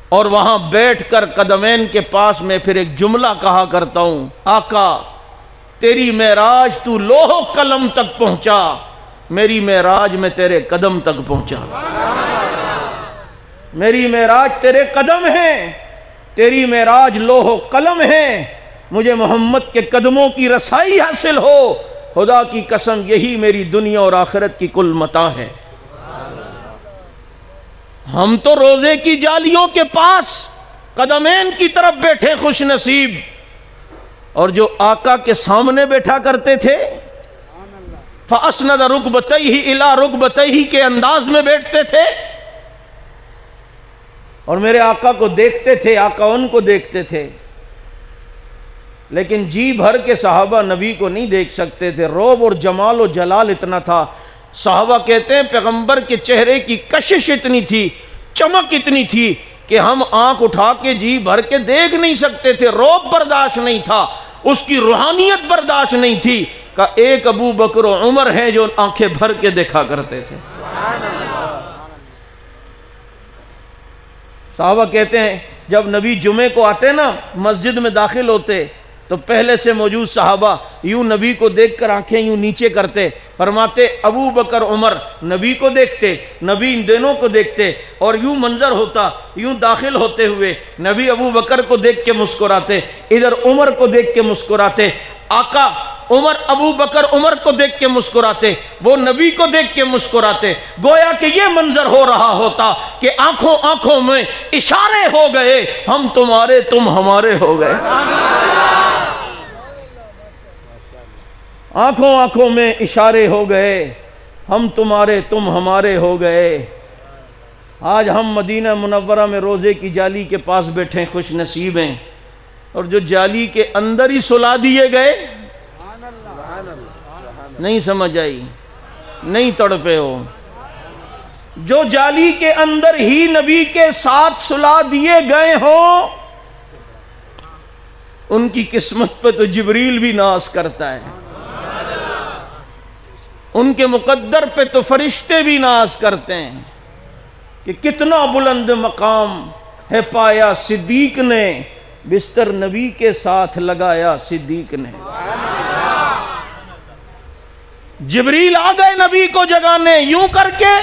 اور وہاں بیٹھ کر قدمین کے پاس میں پھر ایک جملہ کہا کرتا ہوں، آقا تیری معراج تو لوح قلم تک پہنچا، میری معراج میں تیرے قدم تک پہنچا۔ میری معراج تیرے قدم ہیں، تیری معراج لوح و قلم ہے، مجھے محمد کے قدموں کی رسائی حاصل ہو، خدا کی قسم یہی میری دنیا اور آخرت کی کل متاع ہے۔ ہم تو روزے کی جالیوں کے پاس قدمین کی طرف بیٹھے خوش نصیب، اور جو آقا کے سامنے بیٹھا کرتے تھے فَأَسْنَدَ رُكْبَتَيْهِ إِلَىٰ رُكْبَتَيْهِ کے انداز میں بیٹھتے تھے، اور میرے آقا کو دیکھتے تھے، آقا ان کو دیکھتے تھے، لیکن جی بھر کے صحابہ نبی کو نہیں دیکھ سکتے تھے، رعب اور جمال و جلال اتنا تھا۔ صحابہ کہتے ہیں پیغمبر کے چہرے کی کشش اتنی تھی، چمک اتنی تھی کہ ہم آنکھ اٹھا کے جی بھر کے دیکھ نہیں سکتے تھے، رعب برداشت نہیں تھا، اس کی روحانیت برداشت نہیں تھی، کہ ایک ابو بکر و عمر ہیں جو آنکھیں بھر کے دیکھا کرتے تھے۔ صحابہ کہتے ہیں جب نبی جمعے کو آتے نا، مسجد میں داخل ہوتے تو پہلے سے موجود صحابہ یوں نبی کو دیکھ کر آنکھیں یوں نیچے کرتے، فرماتے ابو بکر عمر نبی کو دیکھتے، نبی ان دونوں کو دیکھتے، اور یوں منظر ہوتا، یوں داخل ہوتے ہوئے نبی ابو بکر کو دیکھ کے مسکراتے، ادھر عمر کو دیکھ کے مسکراتے، آقا عمر ابو بکر عمر کو دیکھ کے مسکراتے، وہ نبی کو دیکھ کے مسکراتے، گویا کہ یہ منظر ہو رہا ہوتا کہ آنکھوں آنکھوں میں اشارے ہو گئے، ہم تمہارے تم ہمارے ہو گئے۔ آنکھوں آنکھوں میں اشارے ہو گئے، ہم تمہارے تم ہمارے ہو گئے۔ آج ہم مدینہ منورہ میں روزے کی جالی کے پاس بیٹھے خوش نصیب ہیں، اور جو جالی کے اندر ہی سلا دیے گئے، نہیں سمجھ آئی، نہیں تڑپے ہو، جو جالی کے اندر ہی نبی کے ساتھ سلا دیے گئے ہوں، ان کی قسمت پہ تو جبریل بھی ناز کرتا ہے، ان کے مقدر پہ تو فرشتے بھی ناز کرتے ہیں کہ کتنا بلند مقام ہے پایا صدیق نے، بستر نبی کے ساتھ لگایا صدیق نے۔ جبریل آ گئے نبی کو جگانے، یوں کر کے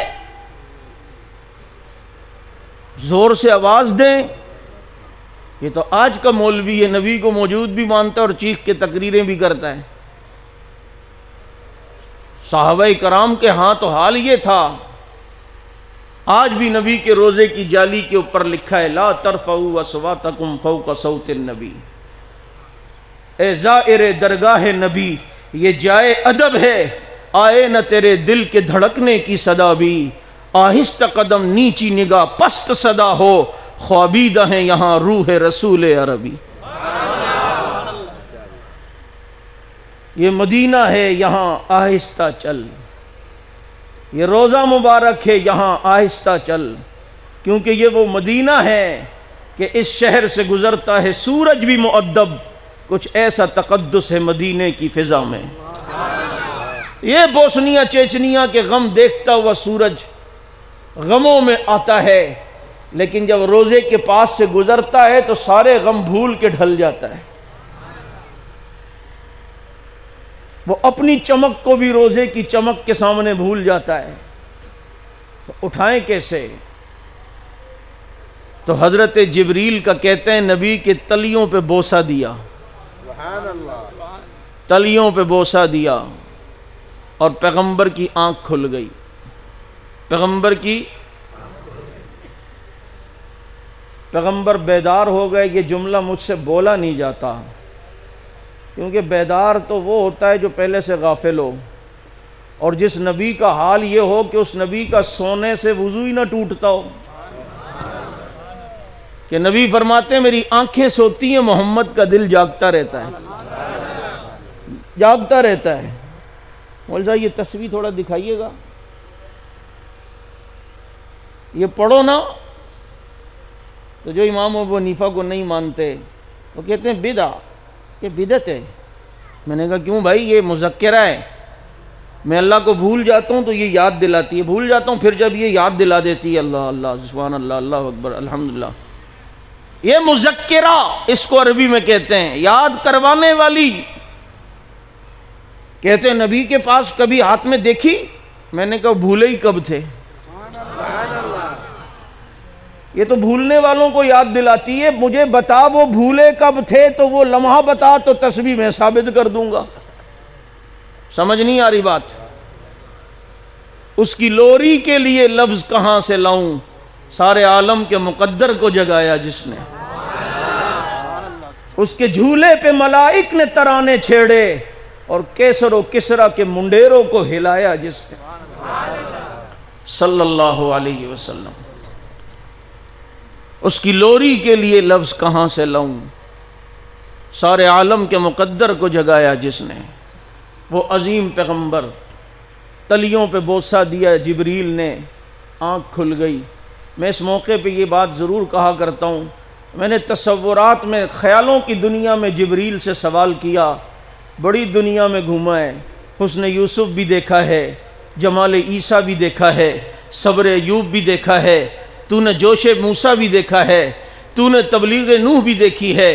زور سے آواز دیں۔ یہ تو آج کا مولوی ہے، نبی کو موجود بھی مانتا ہے اور چیخ کے تقریریں بھی کرتا ہے۔ صحابہ کرام کے ہاں تو حال یہ تھا، آج بھی نبی کے روزے کی جالی کے اوپر لکھا ہے لا ترفعوا اصواتکم فوق صوت النبی، اے زائر درگاہ نبی یہ جائے ادب ہے، آئے نہ تیرے دل کے دھڑکنے کی صدا بھی، آہستہ قدم نیچی نگاہ پست صدا ہو، خوابیدہ ہیں یہاں روح رسول عربی۔ یہ مدینہ ہے یہاں آہستہ چل، یہ روزہ مبارک ہے یہاں آہستہ چل، کیونکہ یہ وہ مدینہ ہے کہ اس شہر سے گزرتا ہے سورج بھی مؤدب، کچھ ایسا تقدس ہے مدینے کی فضا میں۔ یہ بوسنیا چیچنیا کے غم دیکھتا ہوا سورج غموں میں آتا ہے، لیکن جب روزے کے پاس سے گزرتا ہے تو سارے غم بھول کے ڈھل جاتا ہے۔ وہ اپنی چمک کو بھی روزے کی چمک کے سامنے بھول جاتا ہے۔ تو اٹھائیں کیسے؟ تو حضرت جبریل کا کہتے ہیں نبی کے تلیوں پہ بوسہ دیا، تلیوں پہ بوسہ دیا، اور پیغمبر کی آنکھ کھل گئی، پیغمبر بیدار ہو گئے۔ یہ جملہ مجھ سے بولا نہیں جاتا، کیونکہ بیدار تو وہ ہوتا ہے جو پہلے سے غافل ہو، اور جس نبی کا حال یہ ہو کہ اس نبی کا سونے سے وضو ہی نہ ٹوٹتا ہو، کہ نبی فرماتے ہیں میری آنکھیں سوتی ہیں، محمد کا دل جاگتا رہتا ہے، جاگتا رہتا ہے۔ مولوی صاحب یہ تصویر تھوڑا دکھائیے گا، یہ پڑھو نا۔ تو جو امام ابو حنیفہ کو نہیں مانتے وہ کہتے ہیں بدع، یہ بدعت ہے۔ میں نے کہا کیوں بھائی؟ یہ مذکرہ ہے، میں اللہ کو بھول جاتا ہوں تو یہ یاد دلاتی ہے، بھول جاتا ہوں پھر جب یہ یاد دلا دیتی ہے، اللہ اللہ سبحان اللہ، اللہ اکبر الحمدللہ۔ یہ مذکرہ اس کو عربی میں کہتے ہیں، یاد کروانے والی۔ کہتے ہیں نبی کے پاس کبھی ہاتھ میں دیکھی؟ میں نے کہا بھولے ہی کب تھے؟ یہ تو بھولنے والوں کو یاد دلاتی ہے، مجھے بتا وہ بھولے کب تھے تو وہ لمحہ بتا تو تسبیح میں ثابت کر دوں گا۔ سمجھ نہیں آ رہی بات؟ اس کی لوری کے لیے لفظ کہاں سے لاؤں؟ سارے عالم کے مقدر کو جگایا جس نے، اس کے جھولے پہ ملائک نے ترانے چھیڑے، اور کیسر و کسرا کے منڈیروں کو ہلایا جس نے، صلی اللہ علیہ وسلم۔ اس کی لوری کے لیے لفظ کہاں سے لاؤں؟ سارے عالم کے مقدر کو جگایا جس نے، وہ عظیم پیغمبر۔ تلیوں پہ بوسہ دیا جبریل نے، آنکھ کھل گئی۔ میں اس موقع پہ یہ بات ضرور کہا کرتا ہوں، میں نے تصورات میں، خیالوں کی دنیا میں جبریل سے سوال کیا، بڑی دنیا میں گھوما ہے، حسن یوسف بھی دیکھا ہے، جمال عیسیٰ بھی دیکھا ہے، صبر ایوب بھی دیکھا ہے، تو نے جوش موسیٰ بھی دیکھا ہے، تو نے تبلیغ نوح بھی دیکھی ہے،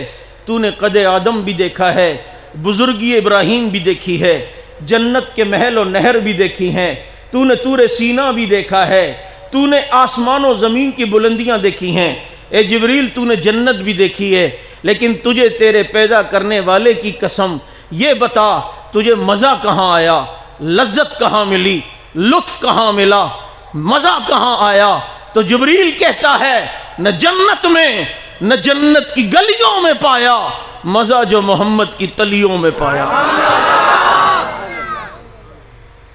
تو نے قد آدم بھی دیکھا ہے، بزرگی ابراہیم بھی دیکھی ہے، جنت کے محل و نہر بھی دیکھی ہیں، تو نے طور سینا بھی دیکھا ہے، تو نے آسمان و زمین کی بلندیاں دیکھی ہیں۔ اے جبریل تو نے جنت بھی دیکھی ہے، لیکن تجھے تیرے پیدا کرنے والے کی قسم یہ بتا تجھے مزہ کہاں آیا، لذت کہاں ملی، لطف کہاں ملا، مزہ کہاں آیا؟ تو جبریل کہتا ہے نہ جنت میں نہ جنت کی گلیوں میں پایا، مزہ جو محمد کی تلیوں میں پایا،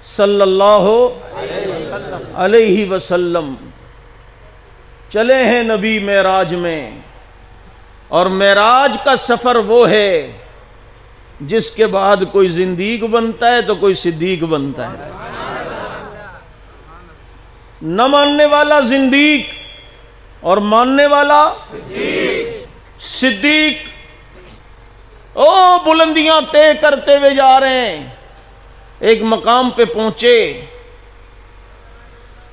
صلی اللہ علیہ وسلم۔ چلے ہیں نبی معراج میں، اور معراج کا سفر وہ ہے جس کے بعد کوئی زندیق بنتا ہے تو کوئی صدیق بنتا ہے۔ نہ ماننے والا زندیق اور ماننے والا صدیق۔ او بلندیاں طے کرتے ہوئے جا رہے ہیں، ایک مقام پہ پہنچے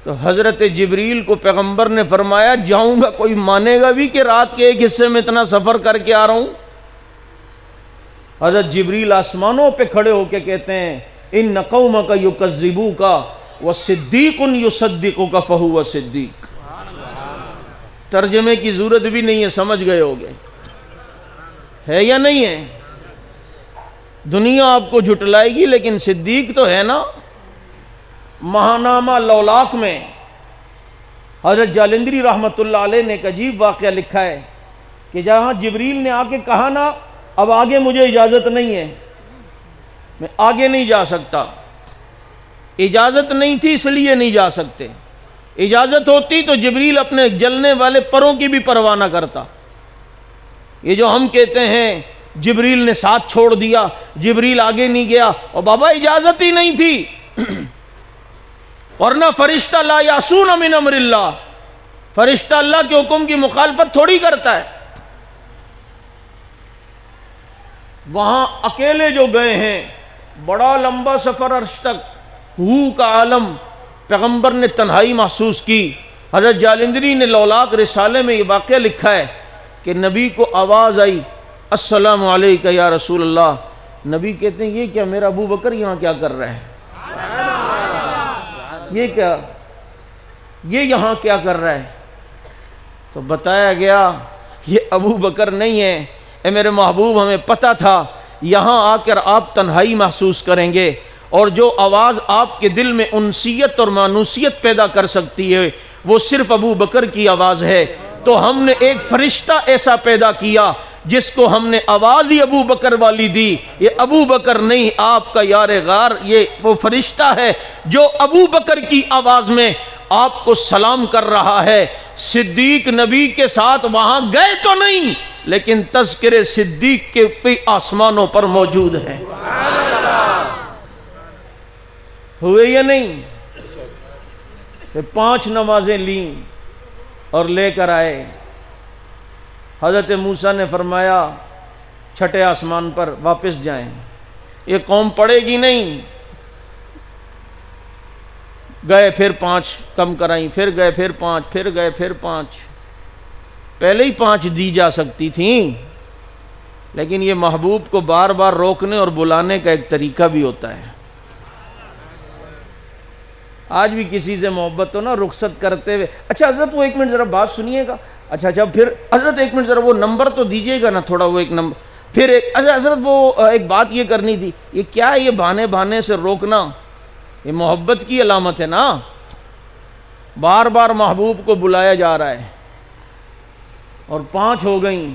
تو حضرت جبریل کو پیغمبر نے فرمایا جاؤں گا کوئی مانے گا بھی کہ رات کے ایک حصے میں اتنا سفر کر کے آ رہا ہوں؟ حضرت جبریل آسمانوں پہ کھڑے ہو کے کہتے ہیں ان قومک یکذبوک وصدیق یصدقک فہو صدیق۔ ترجمے کی ضرورت بھی نہیں ہے، سمجھ گئے ہوگے، ہے یا نہیں ہے؟ دنیا آپ کو جھٹلائے گی لیکن صدیق تو ہے نا۔ ماہنامہ لولاک میں حضرت جالندری رحمت اللہ علیہ نے ایک عجیب واقعہ لکھا ہے کہ جہاں جبریل نے آ کے کہا نا اب آگے مجھے اجازت نہیں ہے، میں آگے نہیں جا سکتا، اجازت نہیں تھی اس لیے نہیں جا سکتے، اجازت ہوتی تو جبریل اپنے جلنے والے پروں کی بھی پرواہ نہ کرتا۔ یہ جو ہم کہتے ہیں جبریل نے ساتھ چھوڑ دیا، جبریل آگے نہیں گیا، اور بابا اجازت ہی نہیں تھی، ورنہ فرشتہ لا یعصون من امر اللہ، فرشتہ اللہ کے حکم کی مخالفت تھوڑی کرتا ہے۔ وہاں اکیلے جو گئے ہیں، بڑا لمبا سفر عرش تک، ہو کا عالم، پیغمبر نے تنہائی محسوس کی۔ حضرت جالندری نے لولاک رسالے میں یہ واقعہ لکھا ہے کہ نبی کو آواز آئی السلام علیکہ یا رسول اللہ۔ نبی کہتے ہیں یہ کیا، میرا ابو بکر یہاں کیا کر رہا ہے؟ یہ کیا، یہ یہاں کیا کر رہا ہے؟ تو بتایا گیا یہ ابو بکر نہیں ہے، اے میرے محبوب ہمیں پتہ تھا یہاں آ کر آپ تنہائی محسوس کریں گے، اور جو آواز آپ کے دل میں انسیت اور مانوسیت پیدا کر سکتی ہے وہ صرف ابو بکر کی آواز ہے، تو ہم نے ایک فرشتہ ایسا پیدا کیا جس کو ہم نے آواز ہی ابو بکر والی دی۔ یہ ابو بکر نہیں، آپ کا یار غار یہ وہ فرشتہ ہے جو ابو بکر کی آواز میں آپ کو سلام کر رہا ہے۔ صدیق نبی کے ساتھ وہاں گئے تو نہیں، لیکن تذکرے صدیق کے بھی آسمانوں پر موجود ہے۔ ہوئے یا نہیں؟ 5 نمازیں لیں اور لے کر آئے۔ حضرت موسیٰ نے فرمایا چھٹے آسمان پر واپس جائیں، یہ قوم پڑے گی نہیں۔ گئے پھر 5 کم کرائیں، پھر گئے پھر 5، پھر گئے پھر 5۔ پہلے ہی 5 دی جا سکتی تھیں، لیکن یہ محبوب کو بار بار روکنے اور بلانے کا ایک طریقہ بھی ہوتا ہے۔ آج بھی کسی سے محبت ہو نا، رخصت کرتے ہوئے اچھا حضرت وہ 1 منٹ ذرا بات سنیے گا، اچھا پھر حضرت 1 منٹ ذرا وہ نمبر تو دیجئے گا نا تھوڑا، وہ ایک نمبر، پھر اچھا حضرت وہ ایک بات یہ کرنی تھی، یہ کیا ہے یہ بہانے سے روکنا؟ یہ محبت کی علامت ہے نا۔ بار بار محبوب کو بلایا جا رہا ہے اور 5 ہو گئیں،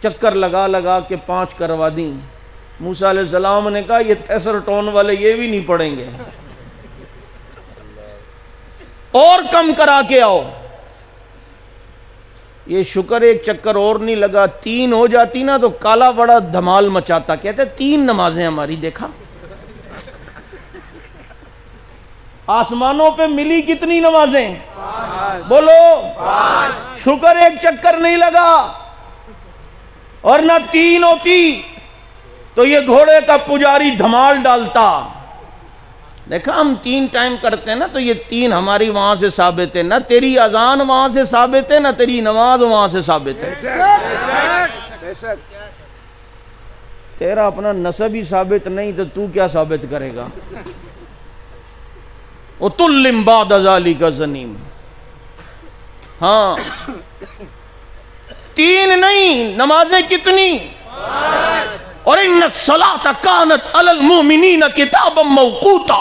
چکر لگا کے 5 کروا دیں۔ موسیٰ علیہ السلام نے کہا یہ تیسر ٹون والے یہ بھی نہیں پڑھیں گے، اور کم کرا کے آؤ۔ یہ شکر ایک چکر اور نہیں لگا، 3 ہو جاتی نا تو کالا بڑا دھمال مچاتا، کہتے 3 نمازیں ہماری، دیکھا آسمانوں پہ ملی کتنی نمازیں؟ 5 بولو 5۔ شکر ایک چکر نہیں لگا، اور نہ 3 ہوتی تو یہ گھوڑے کا پجاری دھمال ڈالتا۔ دیکھا ہم 3 ٹائم کرتے ہیں نا تو یہ 3 ہماری وہاں سے ثابت ہے، نہ تیری اذان وہاں سے ثابت ہے، نہ تیری نماز وہاں سے ثابت ہے۔ تیرا اپنا نسب ہی ثابت نہیں تو تو کیا ثابت کرے گا؟ اُتُلِّمْ بَعْدَ ذَلِكَ زَنِيمٌ۔ ہاں 3 نہیں، نمازیں کتنی؟ 5۔ اور ان الصلاۃ کانت علی المؤمنین کتابا موقوتا،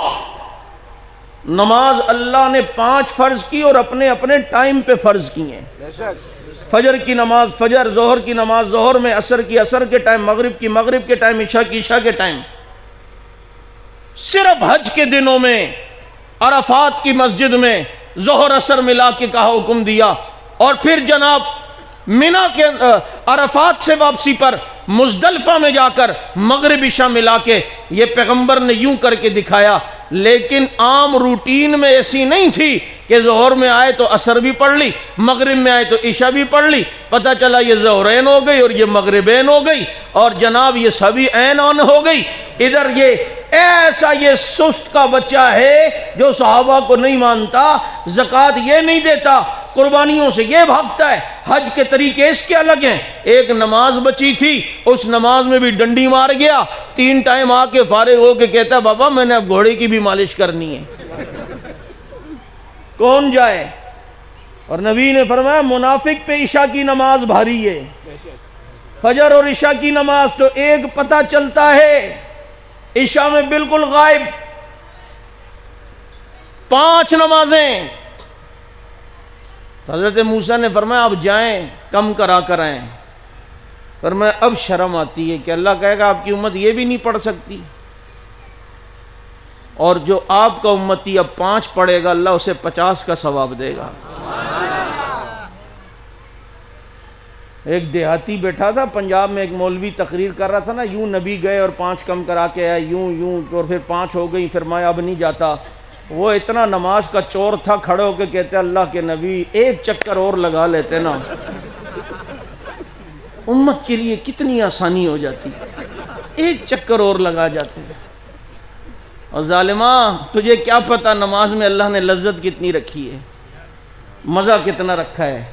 نماز اللہ نے 5 فرض کی اور اپنے اپنے ٹائم پہ فرض کی ہیں۔ فجر کی نماز فجر، ظہر کی نماز ظہر میں، عصر کی عصر کے ٹائم، مغرب کی مغرب کے ٹائم، عشاء کی عشاء کے ٹائم۔ صرف حج کے دنوں میں عرفات کی مسجد میں ظہر عصر ملا کے کا حکم دیا، اور پھر جناب منی کے عرفات سے واپسی پر مزدلفہ میں جا کر مغرب عشاء ملا کے یہ پیغمبر نے یوں کر کے دکھایا۔ لیکن عام روٹین میں ایسی نہیں تھی کہ ظہر میں آئے تو عصر بھی پڑھ لی، مغرب میں آئے تو عشاء بھی پڑھ لی، پتہ چلا یہ ظہرین ہو گئی اور یہ مغربین ہو گئی، اور جناب یہ سبھی عین آن ہو گئی۔ ادھر یہ ایسا یہ سست کا بچہ ہے جو صحابہ کو نہیں مانتا، زکوٰۃ یہ نہیں دیتا، قربانیوں سے یہ بھاگتا ہے، حج کے طریقے اس کے الگ ہیں۔ ایک نماز بچی تھی، اس نماز میں بھی ڈنڈی مار گیا، 3 ٹائم آ کے فارغ ہو کے کہتا بابا میں نے اب گھوڑے کی بھی مالش کرنی ہے۔ کون جائے؟ اور نبی نے فرمایا منافق پہ عشاء کی نماز بھاری ہے۔ فجر اور عشاء کی نماز تو ایک پتہ چلتا ہے، عشاء میں بالکل غائب۔ 5 نمازیں۔ حضرت موسیٰ نے فرمایا اب جائیں، کم کرا کر آئیں۔ فرمایا اب شرم آتی ہے کہ اللہ کہے گا آپ کی امت یہ بھی نہیں پڑھ سکتی، اور جو آپ کا امتی اب 5 پڑھے گا اللہ اسے 50 کا ثواب دے گا۔ ایک دیہاتی بیٹھا تھا پنجاب میں، ایک مولوی تقریر کر رہا تھا نا، یوں نبی گئے اور 5 کم کرا کے آئے، یوں اور پھر 5 ہو گئی، فرمایا اب نہیں جاتا۔ وہ اتنا نماز کا چور تھا، کھڑے ہو کے کہتے اللہ کے نبی ایک چکر اور لگا لیتے نا، امت کے لیے کتنی آسانی ہو جاتی، ایک چکر اور لگا جاتے ہیں۔ اور ظالمہ تجھے کیا پتہ نماز میں اللہ نے لذت کتنی رکھی ہے، مزہ کتنا رکھا ہے۔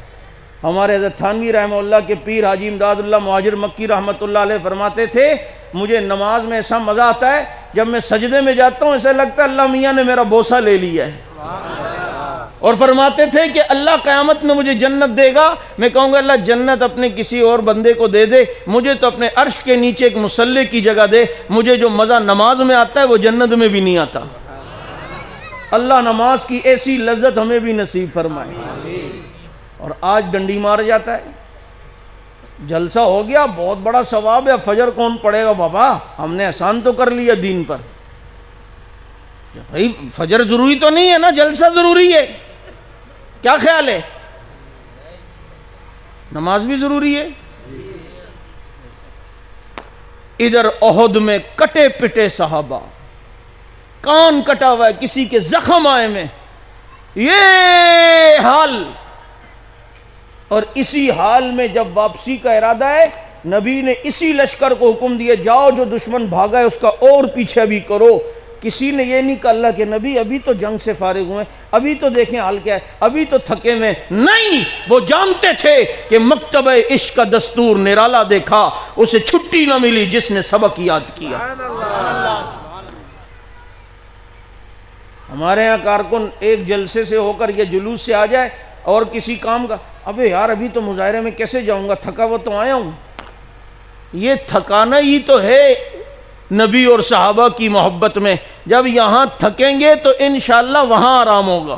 ہمارے حضرت تھانوی رحمہ اللہ کے پیر حاجی امداد اللہ مہاجر مکی رحمۃ اللہ علیہ فرماتے تھے مجھے نماز میں ایسا مزہ آتا ہے جب میں سجدے میں جاتا ہوں ایسا لگتا ہے اللہ میاں نے میرا بوسہ لے لیا ہے۔ اور فرماتے تھے کہ اللہ قیامت میں مجھے جنت دے گا، میں کہوں گا اللہ جنت اپنے کسی اور بندے کو دے دے، مجھے تو اپنے عرش کے نیچے ایک مصلی کی جگہ دے، مجھے جو مزہ نماز میں آتا ہے وہ جنت میں بھی نہیں آتا۔ اللہ نماز کی ایسی لذت ہمیں بھی نصیب فرمائے۔ اور آج ڈنڈی مار جاتا ہے، جلسہ ہو گیا بہت بڑا ثواب ہے، فجر کون پڑھے گا بابا، ہم نے احسان تو کر لیا دین پر۔ بھائی فجر ضروری تو نہیں ہے نا، جلسہ ضروری ہے، کیا خیال ہے؟ نماز بھی ضروری ہے۔ ادھر احد میں کٹے پٹے صحابہ، کان کٹا ہوا ہے، کسی کے زخم آئے میں، یہ حال، اور اسی حال میں جب واپسی کا ارادہ ہے، نبی نے اسی لشکر کو حکم دیا جاؤ جو دشمن بھاگا ہے اس کا اور پیچھے بھی کرو۔ کسی نے یہ نہیں کہا اللہ کے نبی ابھی تو جنگ سے فارغ ہوئے، ابھی تو دیکھیں حال کیا ہے، ابھی تو تھکے میں، نہیں، وہ جانتے تھے کہ مکتب عشق کا دستور نرالا دیکھا، اسے چھٹی نہ ملی جس نے سبق یاد کیا۔ ہمارے ہاں کارکن ایک جلسے سے ہو کر یا جلوس سے آ جائے اور کسی کام کا، ابے یار ابھی تو مظاہرے میں کیسے جاؤں گا، تھکا ہوا تو آیا ہوں۔ یہ تھکانا ہی تو ہے نبی اور صحابہ کی محبت میں، جب یہاں تھکیں گے تو انشاءاللہ وہاں آرام ہوگا،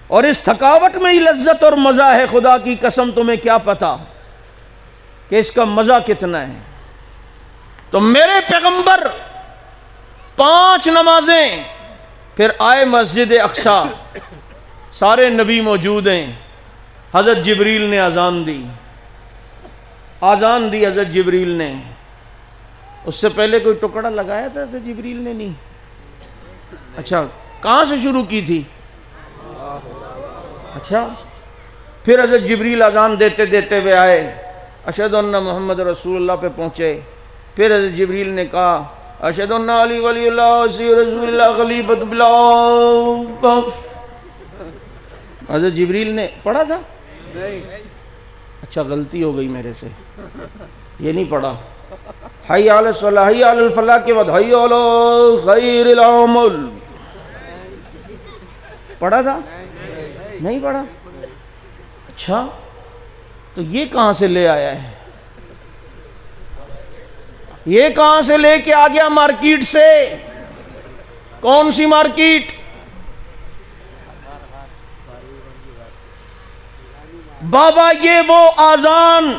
اور اس تھکاوٹ میں ہی لذت اور مزہ ہے۔ خدا کی قسم تمہیں کیا پتا کہ اس کا مزہ کتنا ہے۔ تو میرے پیغمبر 5 نمازیں، پھر آئے مسجد اقصیٰ، سارے نبی موجود ہیں، حضرت جبریل نے اذان دی، حضرت جبریل نے۔ اس سے پہلے کوئی ٹکڑا لگایا تھا حضرت جبریل نے؟ نہیں۔ اچھا کہاں سے شروع کی تھی؟ اچھا پھر حضرت جبریل اذان دیتے دیتے ہوئے آئے، اشہد ان محمد رسول اللہ پہ پہنچے، پھر حضرت جبریل نے کہا اشہد ان علی ولی اللہ سی رسول اللہ خلیفۃ اللہ۔ حضرت جبریل نے پڑھا تھا؟ اچھا غلطی ہو گئی میرے سے، یہ نہیں پڑھا۔ حی علی الصلاح حی علی الفلاح کے بعد حی علی خیر العمل پڑھا تھا؟ نہیں پڑھا؟ اچھا تو یہ کہاں سے لے آیا ہے؟ یہ کہاں سے لے کے آ گیا مارکیٹ سے؟ کون سی مارکیٹ؟ بابا یہ وہ آذان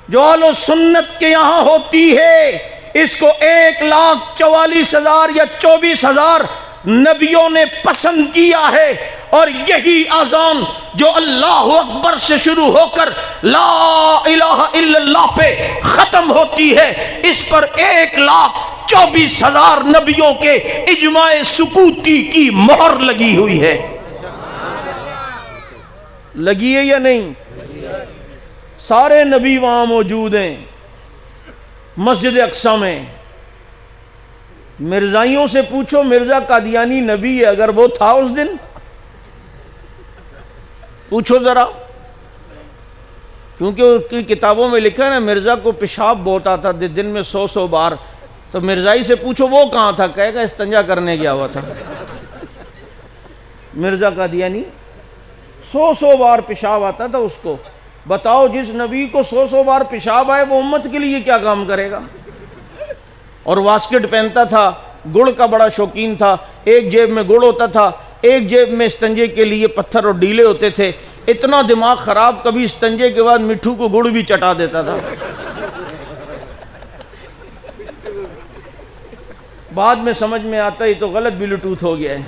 جو اہل سنت کے یہاں ہوتی ہے، اس کو 1,44,000 یا 24,000 نبیوں نے پسند کیا ہے، اور یہی آذان جو اللہ اکبر سے شروع ہو کر لا الہ الا اللہ پہ ختم ہوتی ہے، اس پر 1,24,000 نبیوں کے اجماع سکوتی کی مہر لگی ہوئی ہے۔ لگی ہے یا نہیں؟ سارے نبی وہاں موجود ہیں مسجد اقصیٰ میں۔ مرزائیوں سے پوچھو مرزا قادیانی نبی ہے اگر وہ تھا اس دن؟ پوچھو ذرا، کیونکہ اس کی کتابوں میں لکھا ہے نا مرزا کو پیشاب بہت آتا دن میں 100 بار، تو مرزائی سے پوچھو وہ کہاں تھا، کہے گا استنجا کرنے گیا ہوا تھا۔ مرزا قادیانی 100 بار پیشاب آتا تھا اس کو۔ بتاؤ جس نبی کو 100 بار پیشاب آئے وہ امت کے لیے کیا کام کرے گا؟ اور واسکٹ پہنتا تھا، گڑ کا بڑا شوقین تھا، ایک جیب میں گڑ ہوتا تھا، ایک جیب میں استنجے کے لیے پتھر اور ڈیلے ہوتے تھے۔ اتنا دماغ خراب، کبھی استنجے کے بعد مٹھو کو گڑ بھی چٹا دیتا تھا۔ بعد میں سمجھ میں آتا ہی تو غلط بلوٹوتھ ہو گیا ہے۔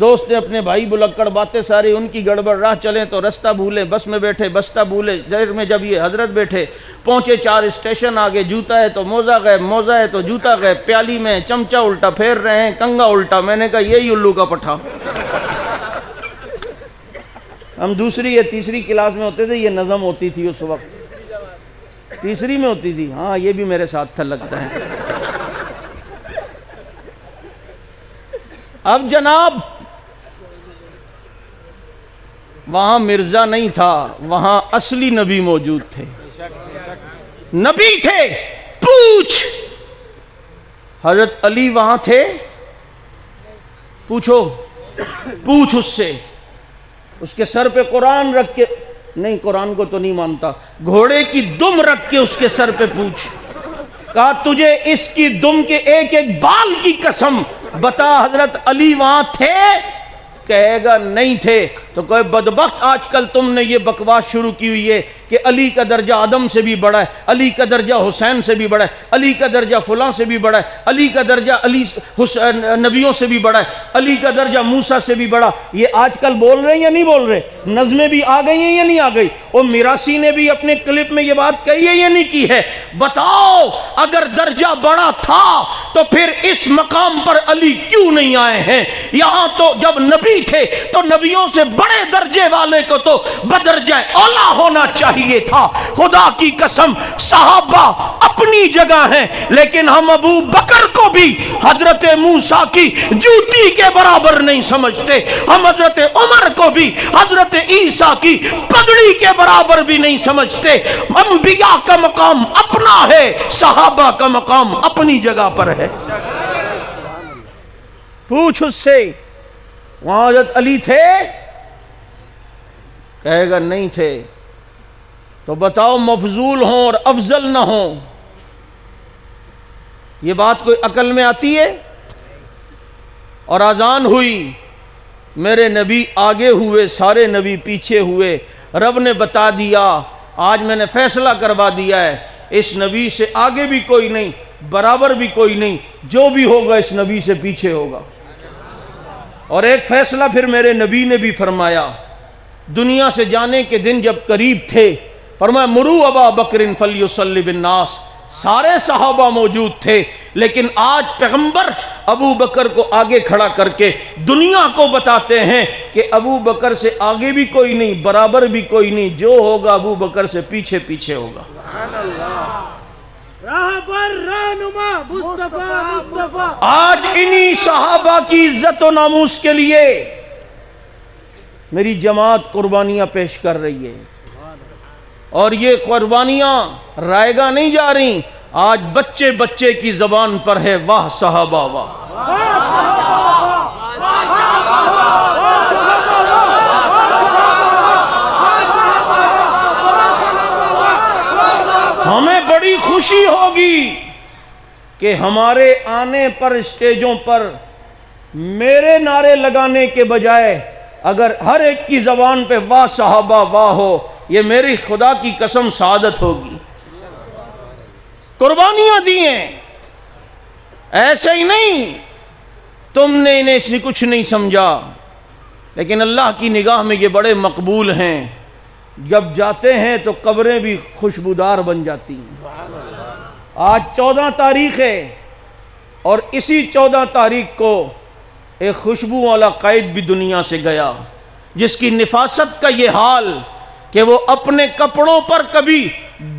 دوست نے اپنے بھائی بلکڑ باتیں ساری ان کی گڑبڑ، راہ چلیں تو رستہ بھولے، بس میں بیٹھے بستہ بھولے، دیر میں جب یہ حضرت بیٹھے، پہنچے 4 اسٹیشن آگے، جوتا ہے تو موزہ غائب، موزہ ہے تو جوتا غائب، پیالی میں چمچہ الٹا، پھیر رہے ہیں کنگا الٹا۔ میں نے کہا یہی الو کا پٹھا۔ ہم دوسری یا تیسری کلاس میں ہوتے تھے، یہ نظم ہوتی تھی اس وقت، تیسری میں ہوتی تھی، ہاں یہ بھی میرے ساتھ تھا لگتا ہے۔ اب جناب وہاں مرزا نہیں تھا، وہاں اصلی نبی موجود تھے، نبی تھے۔ پوچھ، حضرت علی وہاں تھے؟ پوچھو، پوچھ اس سے، اس کے سر پہ قرآن رکھ کے، نہیں قرآن کو تو نہیں مانتا، گھوڑے کی دم رکھ کے اس کے سر پہ پوچھ، کہا تجھے اس کی دم کے ایک ایک بال کی قسم بتا حضرت علی وہاں تھے؟ کہے گا نہیں تھے، تو کوئی بدبخت آج کل تم نے یہ بکواس شروع کی ہوئی ہے کہ علی کا درجہ آدم سے بھی بڑا ہے، علی کا درجہ حسین سے بھی بڑا ہے، علی کا درجہ فلاں سے بھی بڑا ہے، علی کا درجہ نبیوں سے بھی بڑا ہے، علی کا درجہ موسیٰ سے بھی بڑا۔ یہ آج کل بول رہے ہیں یا نہیں بول رہے؟ نظمیں بھی آ گئی ہیں یا نہیں آ گئی؟ اور میراثی نے بھی اپنے کلپ میں یہ بات کہی ہے یا نہیں کی ہے؟ بتاؤ اگر درجہ بڑا تھا تو پھر اس مقام پر علی کیوں نہیں آئے ہیں؟ یہاں تو جب نبی تھے تو نبیوں سے بڑے درجے والے کو تو بدرجہ اولا ہونا چاہیے تھا۔ خدا کی قسم صحابہ اپنی جگہ ہیں، لیکن ہم ابو بکر کو بھی حضرت موسیٰ کی جوتی کے برابر نہیں سمجھتے، ہم حضرت عمر کو بھی حضرت عیسیٰ کی پگڑی کے برابر بھی نہیں سمجھتے۔ انبیاء کا مقام اپنا ہے، صحابہ کا مقام اپنی جگہ پر ہے۔ پوچھ اس سے وہاں حضرت علی تھے؟ کہے گا نہیں تھے، تو بتاؤ مفضول ہوں اور افضل نہ ہوں؟ یہ بات کوئی عقل میں آتی ہے؟ اور اذان ہوئی، میرے نبی آگے ہوئے، سارے نبی پیچھے ہوئے، رب نے بتا دیا، آج میں نے فیصلہ کروا دیا ہے، اس نبی سے آگے بھی کوئی نہیں، برابر بھی کوئی نہیں، جو بھی ہوگا اس نبی سے پیچھے ہوگا۔ اور ایک فیصلہ پھر میرے نبی نے بھی فرمایا، دنیا سے جانے کے دن جب قریب تھے، فرمایا مرو ابا بکر فلیصلی بالناس، سارے صحابہ موجود تھے، لیکن آج پیغمبر ابو بکر کو آگے کھڑا کر کے دنیا کو بتاتے ہیں کہ ابو بکر سے آگے بھی کوئی نہیں، برابر بھی کوئی نہیں، جو ہوگا ابو بکر سے پیچھے پیچھے ہوگا۔ آج انہی صحابہ کی عزت و ناموس کے لیے میری جماعت قربانیاں پیش کر رہی ہے، اور یہ قربانیاں رائے گاہ نہیں جا رہی، آج بچے بچے کی زبان پر ہے، واہ صحابہ واہ۔ ہمیں بڑی خوشی ہوگی کہ ہمارے آنے پر اسٹیجوں پر میرے نعرے لگانے کے بجائے اگر ہر ایک کی زبان پہ واہ صحابہ واہ ہو، یہ میری خدا کی قسم سعادت ہوگی۔ قربانیاں دی ہیں، ایسے ہی نہیں تم نے انہیں کچھ نہیں سمجھا، لیکن اللہ کی نگاہ میں یہ بڑے مقبول ہیں، جب جاتے ہیں تو قبریں بھی خوشبودار بن جاتی ہیں۔ آج 14 تاریخ ہے، اور اسی 14 تاریخ کو ایک خوشبو والا قائد بھی دنیا سے گیا، جس کی نفاست کا یہ حال کہ وہ اپنے کپڑوں پر کبھی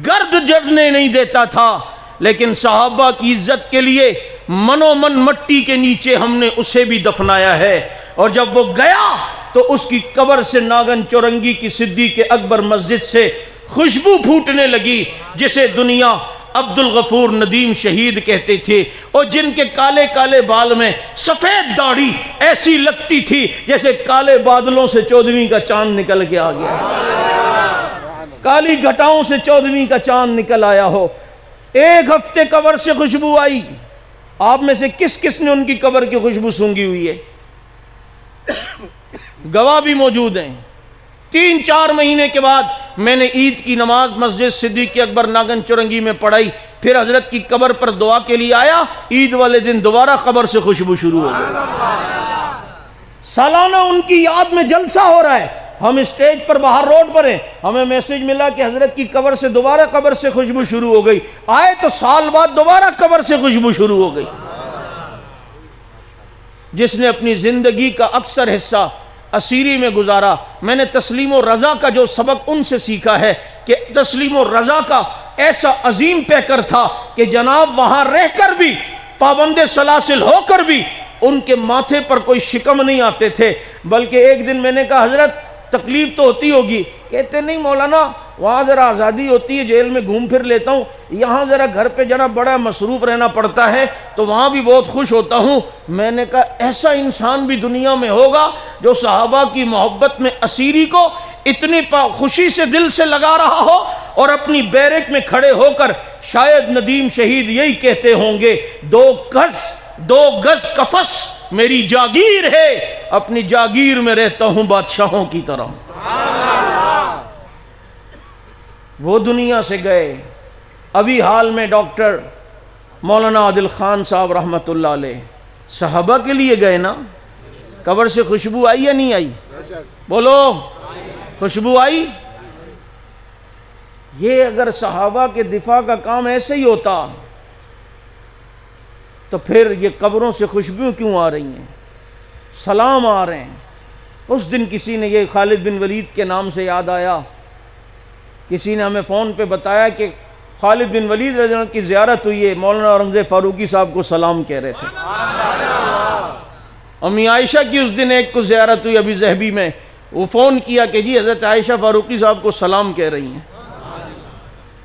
گرد جڑنے نہیں دیتا تھا، لیکن صحابہ کی عزت کے لیے منو من مٹی کے نیچے ہم نے اسے بھی دفنایا ہے، اور جب وہ گیا تو اس کی قبر سے ناگن چورنگی کی صدیق اکبر مسجد سے خوشبو پھوٹنے لگی، جسے دنیا عبد الغفور ندیم شہید کہتے تھے، اور جن کے کالے کالے بال میں سفید داڑھی ایسی لگتی تھی جیسے کالے بادلوں سے 14ویں کا چاند نکل کے آ گیا، کالی گھٹاؤں سے 14ویں کا چاند نکل آیا ہو۔ ایک ہفتے قبر سے خوشبو آئی، آپ میں سے کس کس نے ان کی قبر کی خوشبو سونگھی ہوئی ہے؟ گواہ بھی موجود ہیں۔ 3-4 مہینے کے بعد میں نے عید کی نماز مسجد صدیق اکبر ناگن چورنگی میں پڑھائی، پھر حضرت کی قبر پر دعا کے لیے آیا، عید والے دن دوبارہ قبر سے خوشبو شروع ہو گئی۔ سالانہ ان کی یاد میں جلسہ ہو رہا ہے، ہم اسٹیج پر باہر روڈ پر ہیں، ہمیں میسج ملا کہ حضرت کی قبر سے دوبارہ قبر سے خوشبو شروع ہو گئی، آئے تو سال بعد دوبارہ قبر سے خوشبو شروع ہو گئی۔ جس نے اپنی زندگی کا اکثر حصہ اسیری میں گزارا، میں نے تسلیم و رضا کا جو سبق ان سے سیکھا ہے کہ تسلیم و رضا کا ایسا عظیم پیکر تھا کہ جناب وہاں رہ کر بھی، پابند سلاسل ہو کر بھی ان کے ماتھے پر کوئی شکم نہیں آتے تھے، بلکہ ایک دن میں نے کہا حضرت تکلیف تو ہوتی ہوگی، کہتے نہیں مولانا وہاں ذرا آزادی ہوتی ہے، جیل میں گھوم پھر لیتا ہوں، یہاں ذرا گھر پہ جنا بڑا مصروف رہنا پڑتا ہے تو وہاں بھی بہت خوش ہوتا ہوں۔ میں نے کہا ایسا انسان بھی دنیا میں ہوگا جو صحابہ کی محبت میں اسیری کو اتنی خوشی سے دل سے لگا رہا ہو، اور اپنی بیرک میں کھڑے ہو کر شاید ندیم شہید یہی کہتے ہوں گے، دو گز کفس میری جاگیر ہے، اپنی جاگیر میں رہتا ہوں بادشاہوں کی طرح۔ وہ دنیا سے گئے۔ ابھی حال میں ڈاکٹر مولانا عادل خان صاحب رحمت اللہ علیہ صحابہ کے لیے گئے نا، قبر سے خوشبو آئی یا نہیں آئی؟ بولو، خوشبو آئی؟ یہ اگر صحابہ کے دفاع کا کام ایسے ہی ہوتا تو پھر یہ قبروں سے خوشبو کیوں آ رہی ہیں، سلام آ رہے ہیں؟ اس دن کسی نے، یہ خالد بن ولید کے نام سے یاد آیا، کسی نے ہمیں فون پہ بتایا کہ خالد بن ولید رضی اللہ عنہ کی زیارت ہوئی ہے، مولانا اورنگزیب فاروقی صاحب کو سلام کہہ رہے تھے۔ امی عائشہ کی اس دن ایک کو زیارت ہوئی ابھی ذہبی میں، وہ فون کیا کہ جی حضرت عائشہ فاروقی صاحب کو سلام کہہ رہی ہیں۔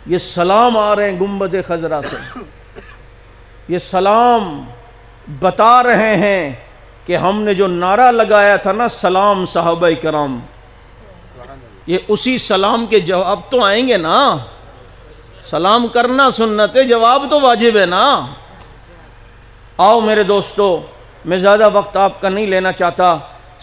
یہ سلام آ رہے ہیں گنبد خضرا سے، یہ سلام بتا رہے ہیں کہ ہم نے جو نعرہ لگایا تھا نا، سلام صحابہ کرام، یہ اسی سلام کے جواب تو آئیں گے نا۔ سلام کرنا سنت ہے، جواب تو واجب ہے نا۔ آؤ میرے دوستو، میں زیادہ وقت آپ کا نہیں لینا چاہتا،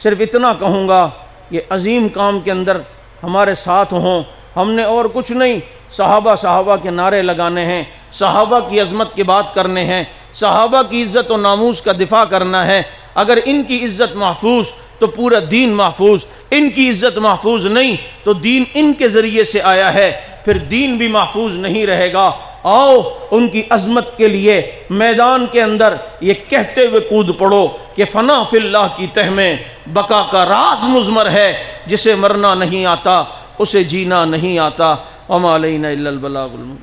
صرف اتنا کہوں گا کہ عظیم کام کے اندر ہمارے ساتھ ہوں۔ ہم نے اور کچھ نہیں، صحابہ کے نعرے لگانے ہیں، صحابہ کی عظمت کی بات کرنے ہیں، صحابہ کی عزت و ناموس کا دفاع کرنا ہے۔ اگر ان کی عزت محفوظ تو پورا دین محفوظ، ان کی عزت محفوظ نہیں تو دین ان کے ذریعے سے آیا ہے، پھر دین بھی محفوظ نہیں رہے گا۔ آؤ ان کی عظمت کے لیے میدان کے اندر یہ کہتے ہوئے کود پڑو کہ فنا فی اللہ کی تہ میں بقا کا راز مضمر ہے، جسے مرنا نہیں آتا اسے جینا نہیں آتا، وما علینا الا البلاغ المبین۔